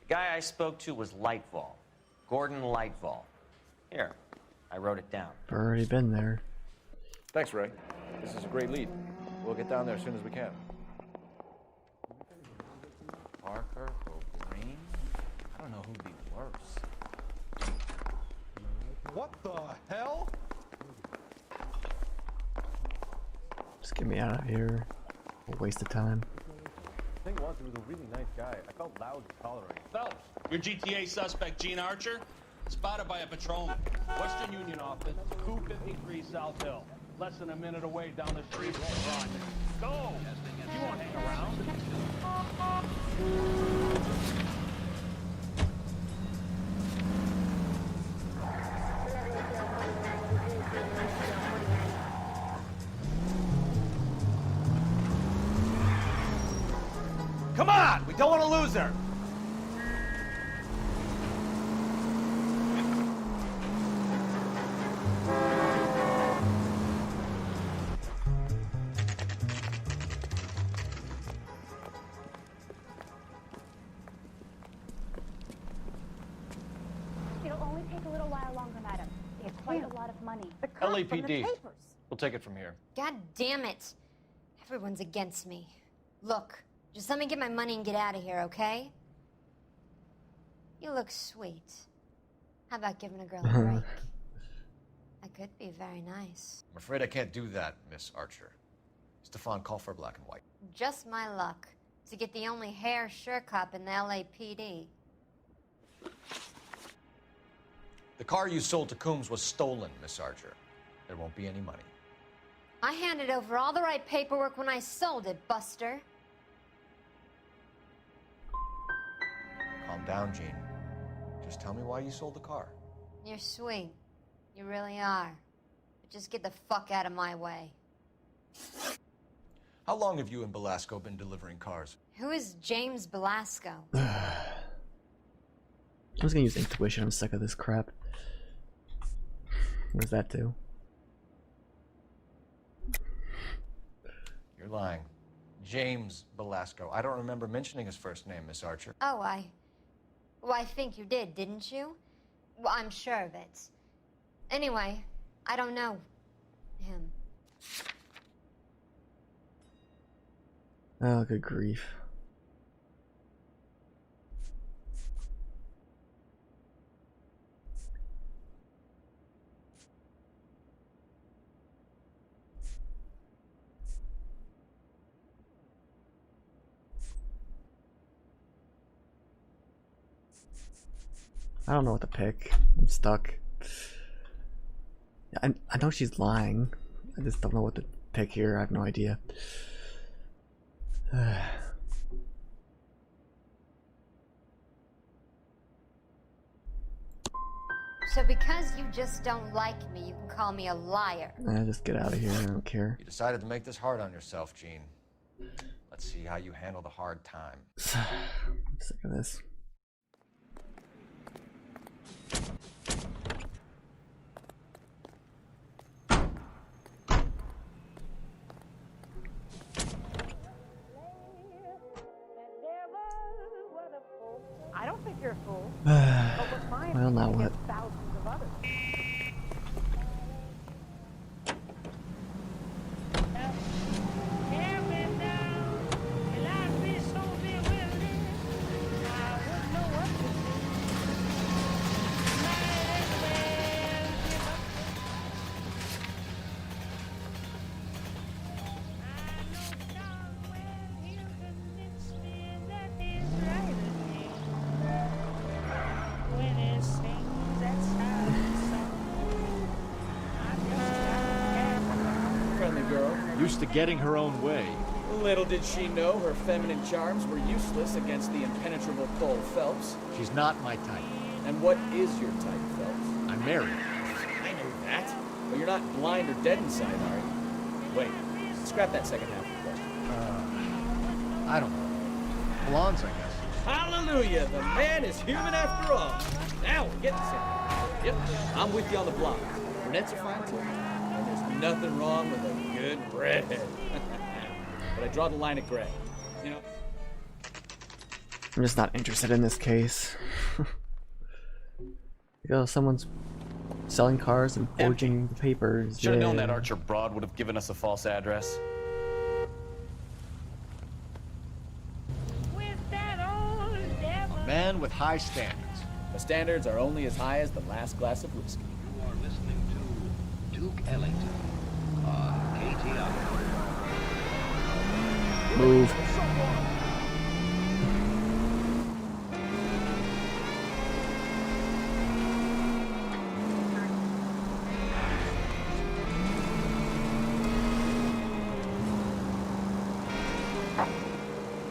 The guy I spoke to was Lightval. Gordon Lightval. Here, I wrote it down. I've already been there. Thanks, Ray. This is a great lead. We'll get down there as soon as we can. Parker or Green? I don't know who'd be worse. What the hell? Just get me out of here. A waste of time. The thing was, he was a really nice guy. I felt loud tolerating. Phelps, your GTA suspect, Gene Archer, spotted by a patrolman. Western Union office, 253 South Hill. Less than a minute away down the street. Run. Go! You won't hang around. Come on! We don't want to lose her! money? The crap from the LAPD. papers. We'll take it from here. God damn it. Everyone's against me. Look, just let me get my money and get out of here, okay? You look sweet. How about giving a girl a break? That could be very nice. I'm afraid I can't do that, Miss Archer. Stefan, call for black and white. Just my luck to get the only hair sure cop in the LAPD. The car you sold to Coombs was stolen, Miss Archer. There won't be any money. I handed over all the right paperwork when I sold it, Buster. Calm down, Jean. Just tell me why you sold the car. You're sweet. You really are. But just get the fuck out of my way. How long have you and Belasco been delivering cars? Who is James Belasco? I was gonna use intuition. I'm sick of this crap. What does that do? You're lying. James Belasco. I don't remember mentioning his first name, Miss Archer. Oh, well, I think you did, didn't you? Well, I'm sure of it. Anyway, I don't know him. Oh, good grief. I don't know what to pick. I'm stuck. I know she's lying. I just don't know what to pick here. I have no idea. So because you just don't like me, you can call me a liar. Just get out of here. I don't care. You decided to make this hard on yourself, Jean. Let's see how you handle the hard time. I'm sick of this. I don't think you're a fool. Well, now what? Thousands of others. Used to getting her own way. Little did she know her feminine charms were useless against the impenetrable Cole Phelps. She's not my type. And what is your type, Phelps? I'm married. I know that. But you're not blind or dead inside, are you? Wait, scrap that second half of the question. I don't know. Blondes, I guess. Hallelujah! The man is human after all. Now we're getting something. Yep, I'm with you on the blonde. Brunettes are fine too. And there's nothing wrong with a good redhead. But I draw the line at gray. You know. I'm just not interested in this case. Because someone's selling cars and forging the papers. Should have known that Archer broad would have given us a false address. A man with high standards. The standards are only as high as the last glass of whiskey. You are listening to Duke Ellington on KTR. Move.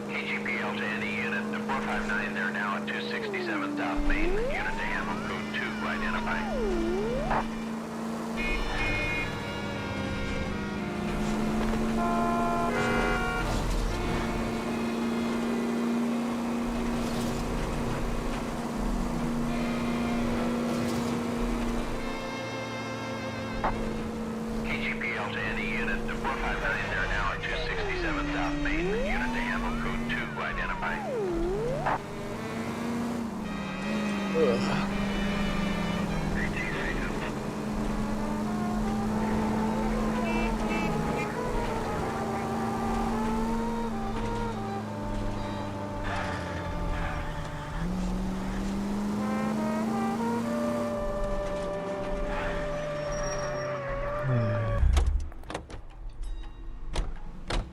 KGPL to any unit. The 459, they're now at 267 South Main. Unit to handle code 2 identified. KGPL to any unit. The 459, they're now at 267 South Main. Unit to handle code 2 identified.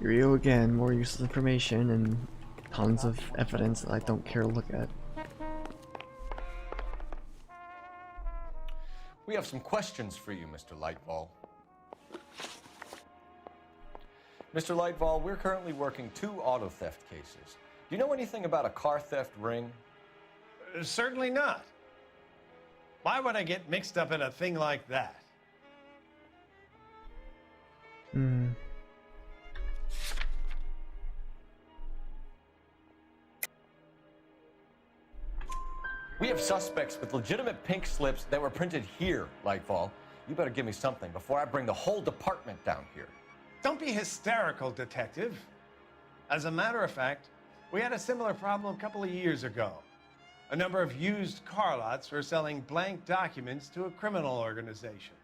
Here we go again, more useless information and tons of evidence that I don't care to look at. We have some questions for you, Mr. Lightfall. Mr. Lightfall, we're currently working 2 auto theft cases. Do you know anything about a car theft ring? Certainly not. Why would I get mixed up in a thing like that? We have suspects with legitimate pink slips that were printed here, Lightfall. You better give me something before I bring the whole department down here. Don't be hysterical, Detective. As a matter of fact, we had a similar problem a couple of years ago. A number of used car lots were selling blank documents to a criminal organization.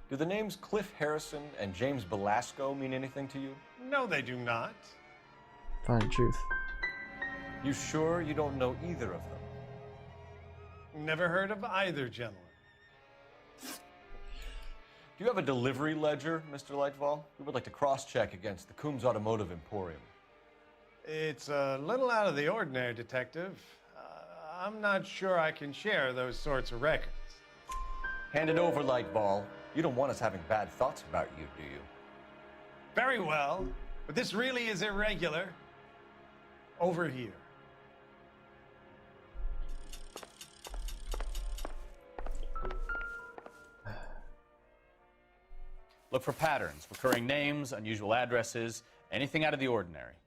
Do the names Cliff Harrison and James Belasco mean anything to you? No, they do not. Find truth. You sure you don't know either of them? Never heard of either gentleman. Do you have a delivery ledger, Mr. Lightfall? We would like to cross-check against the Coombs Automotive Emporium. It's a little out of the ordinary, Detective. I'm not sure I can share those sorts of records. Hand it over, Lightfall. You don't want us having bad thoughts about you, do you? Very well, but this really is irregular. Over here. Look for patterns, recurring names, unusual addresses, anything out of the ordinary.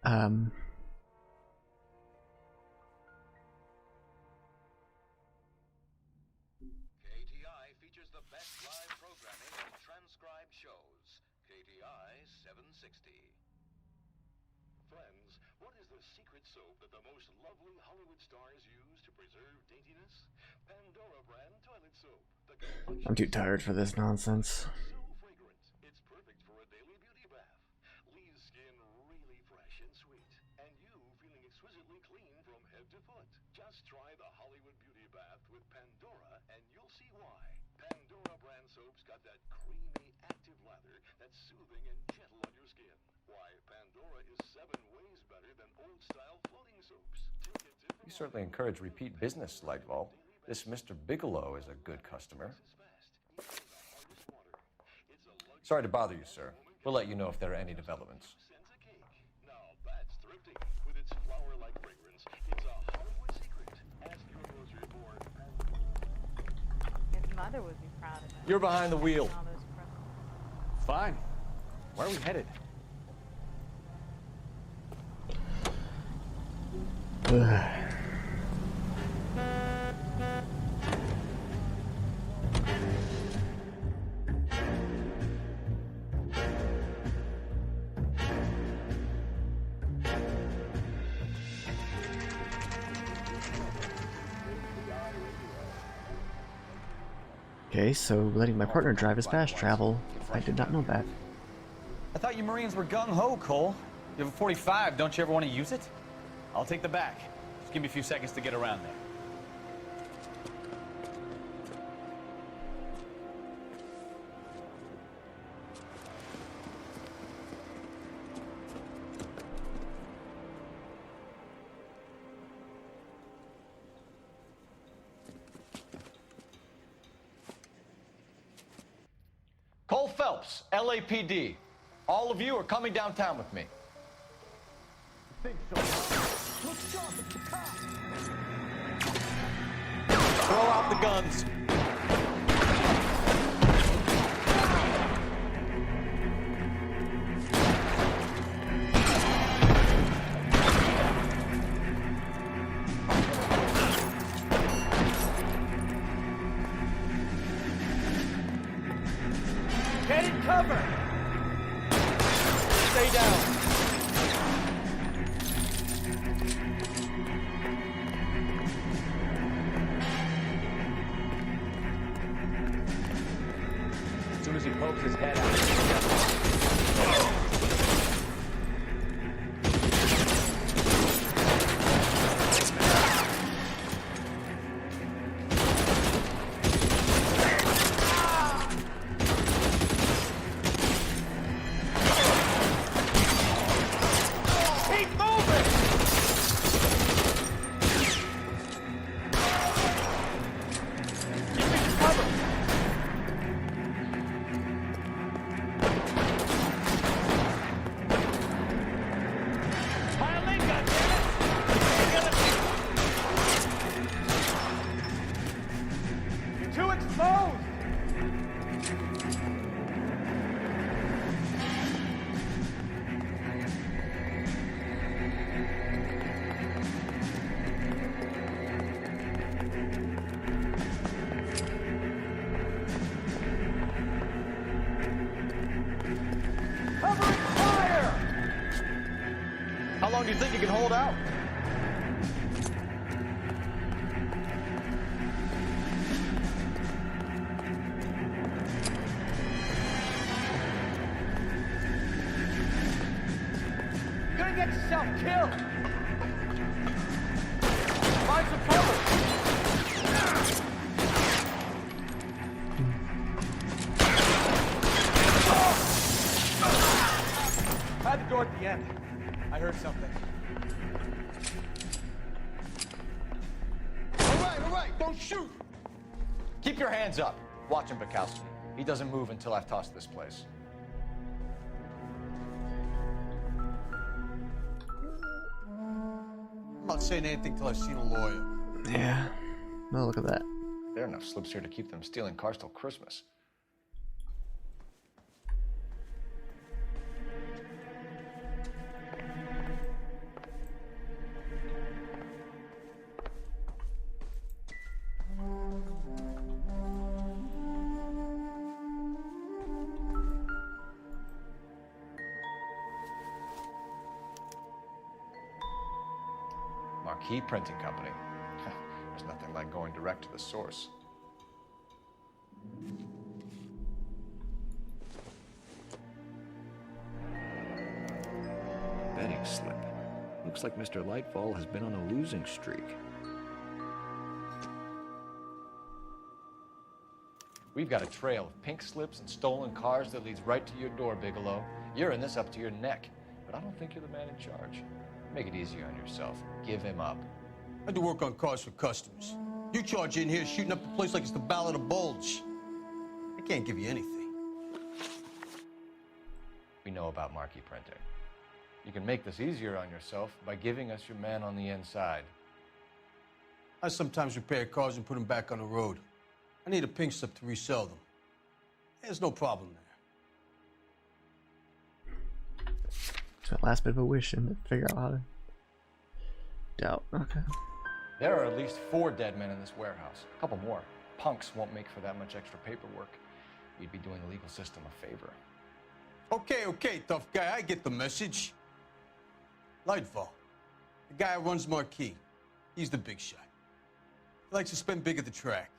KTI features the best live programming and transcribed shows. KTI 760. Friends, what is the secret soap that the most lovely Hollywood stars use to preserve daintiness? Pandora brand toilet soap. I'm too tired for this nonsense. So fragrant, it's perfect for a daily beauty bath. Leaves skin really fresh and sweet, and you feeling exquisitely clean from head to foot. Just try the Hollywood beauty bath with Pandora, and you'll see why. Pandora brand soap's got that creamy, active lather that's soothing and gentle on your skin. Why, Pandora is 7 ways better than old-style floating soaps. You certainly encourage repeat business, Lightfall. This Mr. Bigelow is a good customer. Sorry to bother you, sir. We'll let you know if there are any developments. Now that's thrifty. With its flower-like fragrance, it's a Hollywood secret. Ask your grocery board. His mother would be proud of him. You're behind the wheel. All those criminals. Fine. Where are we headed? Okay, so letting my partner drive is fast travel. I did not know that. I thought you Marines were gung-ho, Cole. You have a 45, don't you ever want to use it? I'll take the back. Just give me a few seconds to get around there. Cole Phelps, LAPD. All of you are coming downtown with me. Throw out the guns. Get in cover! Stay down. As soon as he pokes his head out. closed! Covering fire! How long do you think you can hold out? You're gonna get yourself killed! Find some cover! Had the door at the end. I heard something. All right, don't shoot! Keep your hands up. Watch him, Bukowski. He doesn't move until I've tossed this place. I'm not saying anything till I've seen a lawyer. Yeah. Oh, look at that. There are enough slips here to keep them stealing cars till Christmas. Marquee Printing Company. There's nothing like going direct to the source. Betting slip. Looks like Mr. Lightfall has been on a losing streak. We've got a trail of pink slips and stolen cars that leads right to your door, Bigelow. You're in this up to your neck, but I don't think you're the man in charge. Make it easier on yourself. Give him up. I do work on cars for customers. You charge in here shooting up the place like it's the Ballad of Bulge. I can't give you anything. We know about marquee printing. You can make this easier on yourself by giving us your man on the inside. I sometimes repair cars and put them back on the road. I need a pink slip to resell them. There's no problem there. So that last bit of a wish and figure out how to doubt. Okay. There are at least 4 dead men in this warehouse. A couple more. Punks won't make for that much extra paperwork. We'd be doing the legal system a favor. Okay, tough guy. I get the message. Lightfall, the guy who runs Marquee. He's the big shot. He likes to spend big at the track.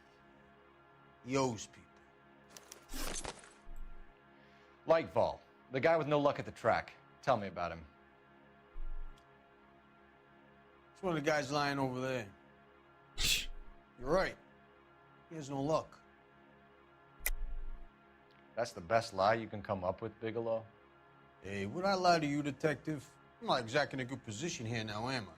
He owes people. Lightfall, the guy with no luck at the track. Tell me about him. It's one of the guys lying over there. You're right. He has no luck. That's the best lie you can come up with, Bigelow? Hey, would I lie to you, detective? I'm not exactly in a good position here now, am I?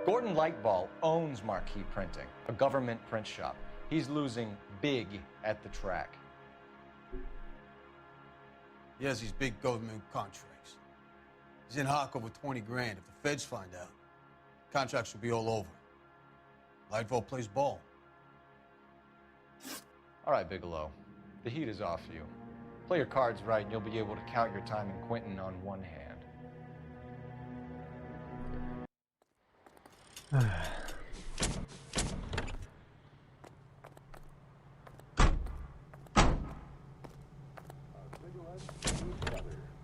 Gordon Lightball owns Marquee Printing, a government print shop. He's losing big at the track. He has these big government contracts. He's in hock over 20 grand. If the feds find out, contracts will be all over. Lightfall plays ball. All right, Bigelow. The heat is off you. Play your cards right and you'll be able to count your time in Quentin on one hand.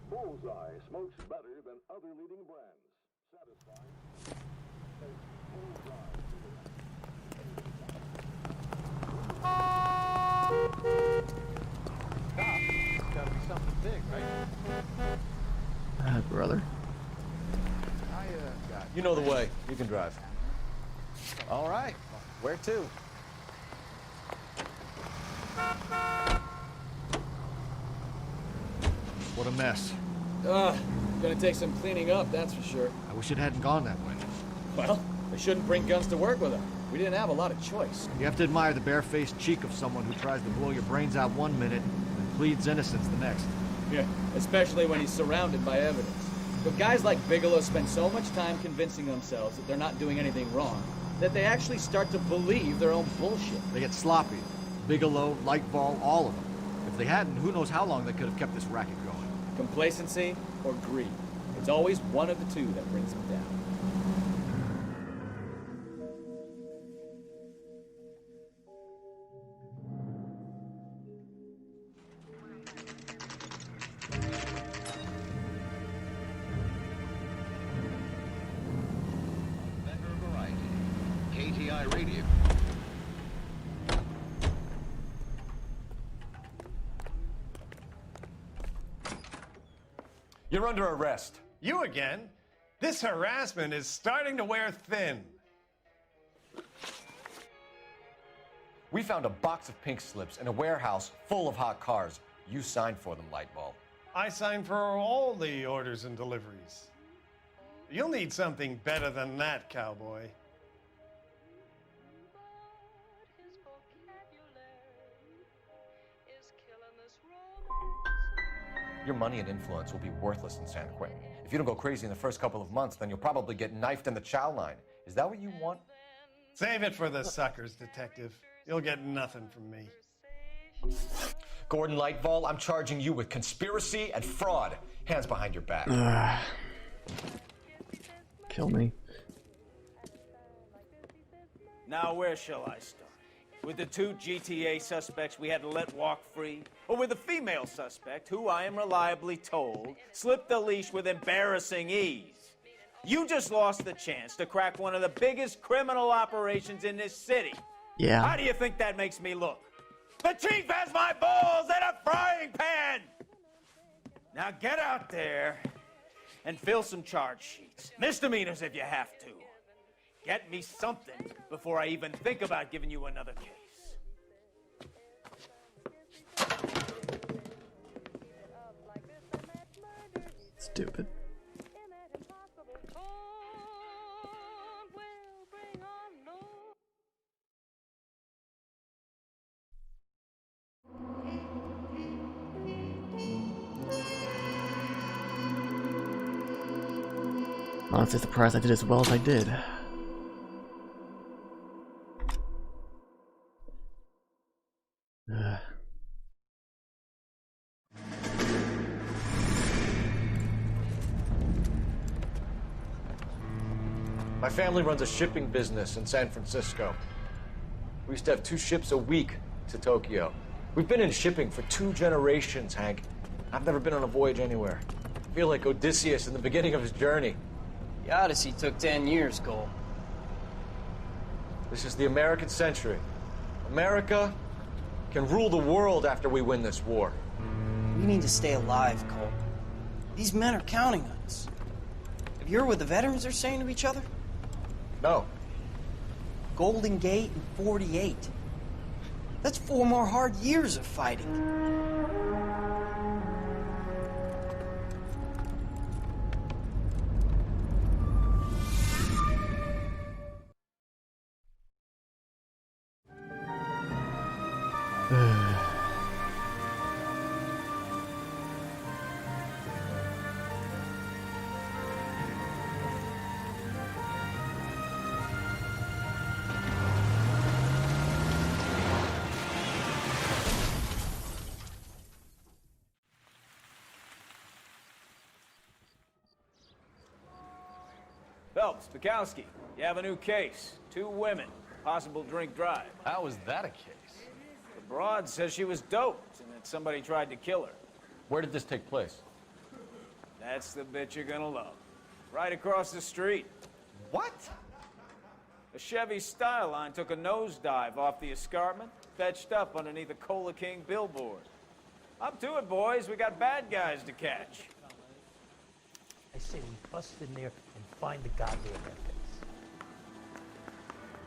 Bullseye smokes better than other leading brands. Satisfied. It's gotta be something big, right? Brother. You know the way. You can drive. All right. Where to? What a mess. Gonna take some cleaning up, that's for sure. I wish it hadn't gone that way. Well, they shouldn't bring guns to work with them. We didn't have a lot of choice. You have to admire the barefaced cheek of someone who tries to blow your brains out one minute and pleads innocence the next. Yeah, especially when he's surrounded by evidence. But guys like Bigelow spend so much time convincing themselves that they're not doing anything wrong, that they actually start to believe their own bullshit. They get sloppy. Bigelow, Lightball, all of them. If they hadn't, who knows how long they could have kept this racket going. Complacency or greed. It's always one of the two that brings them down. KTI Radio. You're under arrest. You again? This harassment is starting to wear thin. We found a box of pink slips in a warehouse full of hot cars. You signed for them, Lightball. I signed for all the orders and deliveries. You'll need something better than that, cowboy. Your money and influence will be worthless in San Quentin. If you don't go crazy in the first couple of months, then you'll probably get knifed in the chow line. Is that what you want? Save it for the suckers, detective. You'll get nothing from me. Gordon Lightball, I'm charging you with conspiracy and fraud. Hands behind your back. Kill me. Now where shall I start? With the two GTA suspects we had to let walk free? Or with the female suspect, who I am reliably told, slipped the leash with embarrassing ease? You just lost the chance to crack one of the biggest criminal operations in this city. Yeah. How do you think that makes me look? The chief has my balls in a frying pan! Now get out there and fill some charge sheets. Misdemeanors if you have to. Get me something before I even think about giving you another case. Stupid. Honestly surprised I did as well as I did. My family runs a shipping business in San Francisco. We used to have 2 ships a week to Tokyo. We've been in shipping for 2 generations, Hank. I've never been on a voyage anywhere. I feel like Odysseus in the beginning of his journey. The Odyssey took 10 years, Cole. This is the American century. America can rule the world after we win this war. We need to stay alive, Cole. These men are counting on us. Have you heard what the veterans are saying to each other? No. Golden Gate and 48. That's 4 more hard years of fighting. Phelps, Bukowski, you have a new case. 2 women, possible drink drive. How is that a case? The broad says she was doped and that somebody tried to kill her. Where did this take place? That's the bit you're gonna love. Right across the street. What? A Chevy Styline took a nosedive off the escarpment, fetched up underneath a Cola King billboard. Up to it, boys. We got bad guys to catch. I say we bust in there and find the goddamn evidence.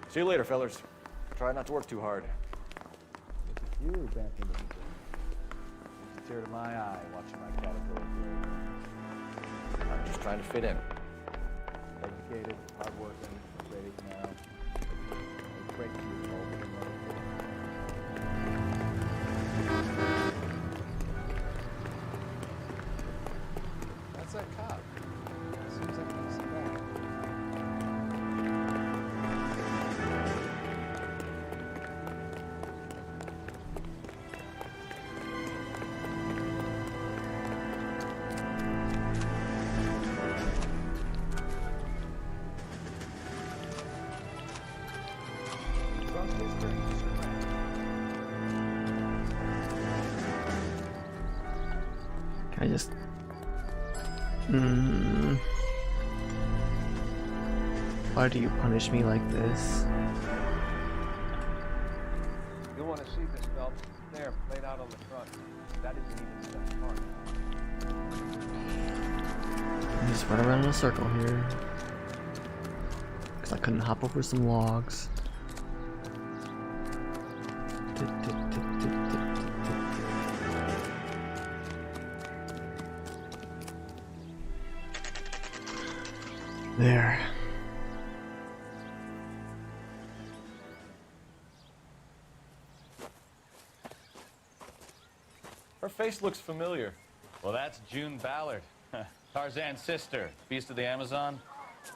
See you later, fellers. Try not to work too hard. Look at you back in the day. It's a tear to my eye watching my caterpillar grow. I'm just trying to fit in. Educated, hardworking, ready now. A great deal of That's that cop. Seems like he's back. Can I just... Why do you punish me like this? You'll want to see this, Phelps. There, laid out on the front. That isn't even step apart. I just run around in a circle here. Because I couldn't hop over some logs. There. Her face looks familiar. Well, that's June Ballard, Tarzan's sister, beast of the Amazon.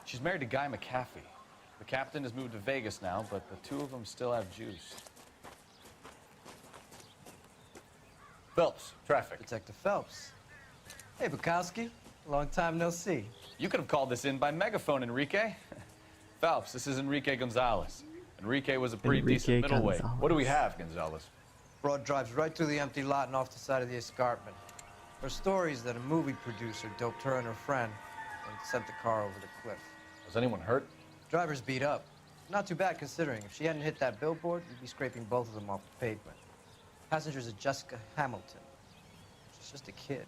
She's married to Guy McAfee. The captain has moved to Vegas now, but the two of them still have juice. Phelps, traffic. Detective Phelps. Hey, Bukowski. Long time no see. You could have called this in by megaphone, Enrique. Phelps, this is Enrique Gonzalez. Enrique was a pretty decent middleweight. What do we have, Gonzalez? Broad drives right through the empty lot and off the side of the escarpment. Her story is that a movie producer doped her and her friend and sent the car over the cliff. Was anyone hurt? Driver's beat up. Not too bad considering. If she hadn't hit that billboard, you'd be scraping both of them off the pavement. Passenger's a Jessica Hamilton. She's just a kid.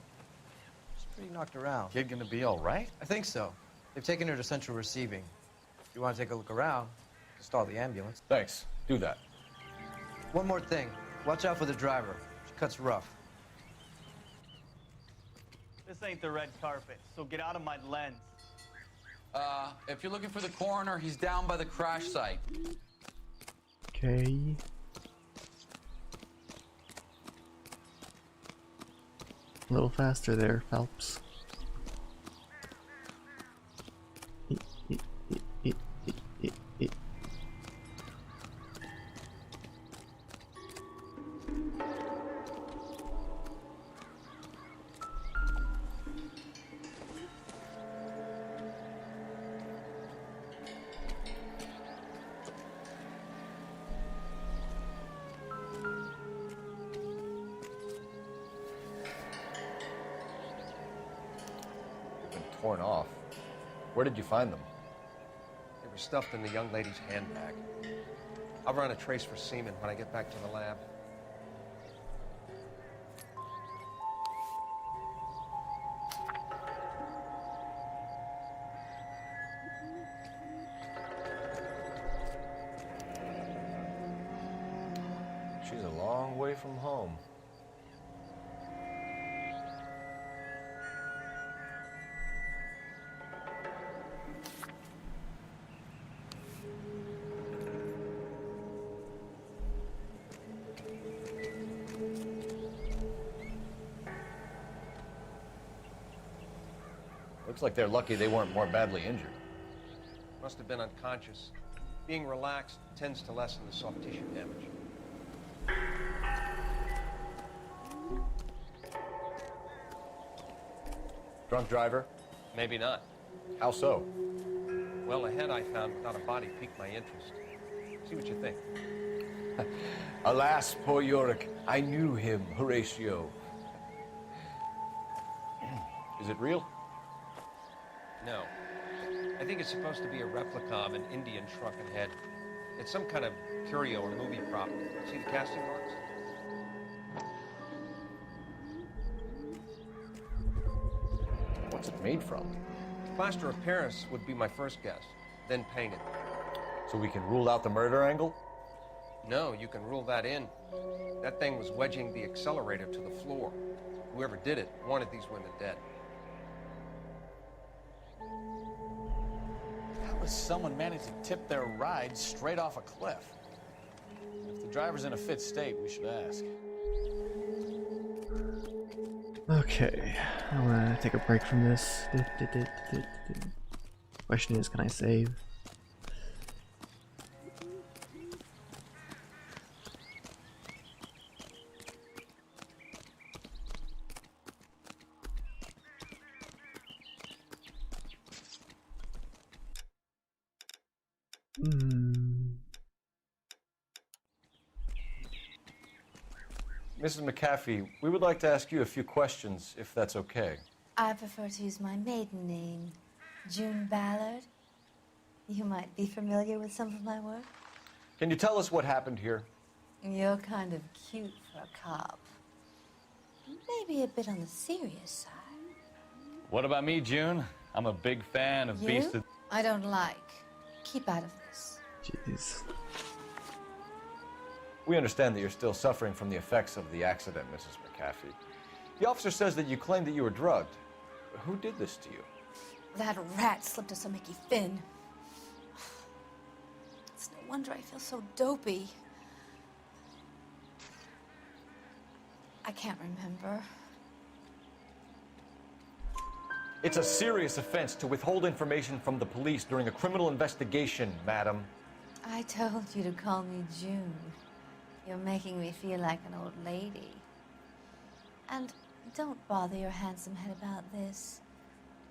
She's pretty knocked around. Kid gonna be all right? I think so. They've taken her to central receiving. If you want to take a look around, just stall the ambulance. Thanks. Do that. One more thing. Watch out for the driver. She cuts rough. This ain't the red carpet, so get out of my lens. If you're looking for the coroner, he's down by the crash site. Okay. A little faster there, Phelps. Torn off. Where did you find them? They were stuffed in the young lady's handbag. I'll run a trace for semen when I get back to the lab. She's a long way from home. Looks like they're lucky they weren't more badly injured. Must have been unconscious. Being relaxed tends to lessen the soft tissue damage. Drunk driver? Maybe not. How so? Well, a head I found without a body piqued my interest. See what you think. Alas, poor Yorick. I knew him, Horatio. Is it real? No. I think it's supposed to be a replica of an Indian shrunken head. It's some kind of curio or movie prop. See the casting marks? What's it made from? Plaster of Paris would be my first guess, then painted. So we can rule out the murder angle? No, you can rule that in. That thing was wedging the accelerator to the floor. Whoever did it wanted these women dead. How does someone manage to tip their ride straight off a cliff? If the driver's in a fit state, we should ask. Okay, I'm gonna take a break from this. Question is, can I save? Mrs. McAfee, we would like to ask you a few questions, if that's okay. I prefer to use my maiden name, June Ballard. You might be familiar with some of my work. Can you tell us what happened here? You're kind of cute for a cop. Maybe a bit on the serious side. What about me, June? I'm a big fan of Beast of... I don't like. Keep out of this. Jeez. We understand that you're still suffering from the effects of the accident, Mrs. McAfee. The officer says that you claimed that you were drugged. Who did this to you? That rat slipped us a Mickey Finn. It's no wonder I feel so dopey. I can't remember. It's a serious offense to withhold information from the police during a criminal investigation, madam. I told you to call me June. You're making me feel like an old lady. And don't bother your handsome head about this.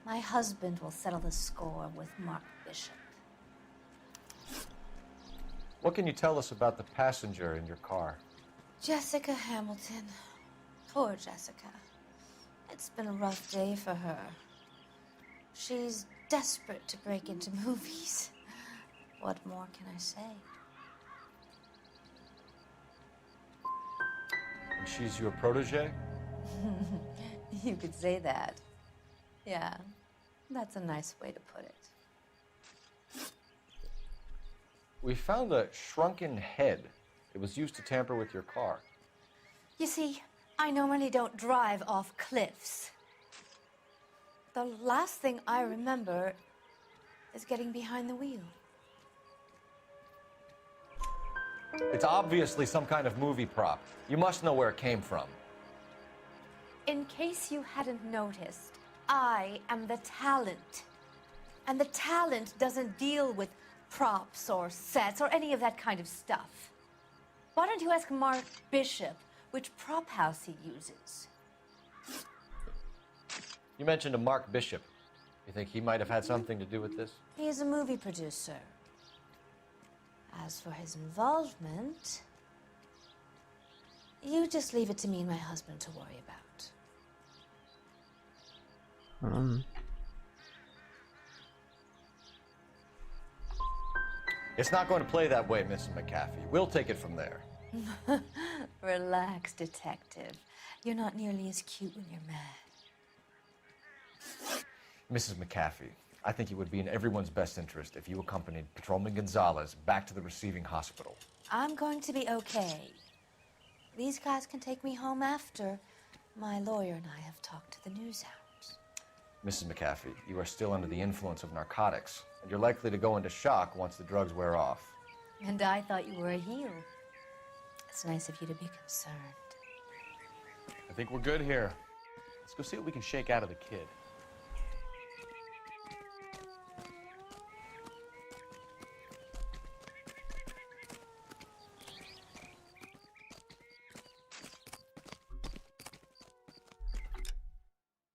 My husband will settle the score with Mark Bishop. What can you tell us about the passenger in your car? Jessica Hamilton. Poor Jessica. It's been a rough day for her. She's desperate to break into movies. What more can I say? And she's your protege? You could say that. Yeah, that's a nice way to put it. We found a shrunken head. It was used to tamper with your car. You see, I normally don't drive off cliffs. The last thing I remember is getting behind the wheel. It's obviously some kind of movie prop. You must know where it came from. In case you hadn't noticed, I am the talent. And the talent doesn't deal with props or sets or any of that kind of stuff. Why don't you ask Mark Bishop which prop house he uses? You mentioned a Mark Bishop. You think he might have had something to do with this? He is a movie producer. As for his involvement, you just leave it to me and my husband to worry about. It's not going to play that way, Mrs. McAfee. We'll take it from there. Relax, detective. You're not nearly as cute when you're mad. Mrs. McAfee, I think it would be in everyone's best interest if you accompanied Patrolman Gonzalez back to the receiving hospital. I'm going to be okay. These guys can take me home after. My lawyer and I have talked to the news hounds. Mrs. McAfee, you are still under the influence of narcotics, and you're likely to go into shock once the drugs wear off. And I thought you were a heel. It's nice of you to be concerned. I think we're good here. Let's go see what we can shake out of the kid.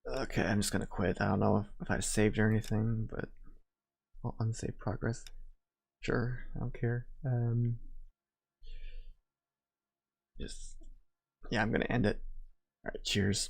Okay, I'm just gonna quit. I don't know if I saved or anything, but well, unsaved progress. Sure, I don't care. Just yeah, I'm gonna end it. All right, cheers.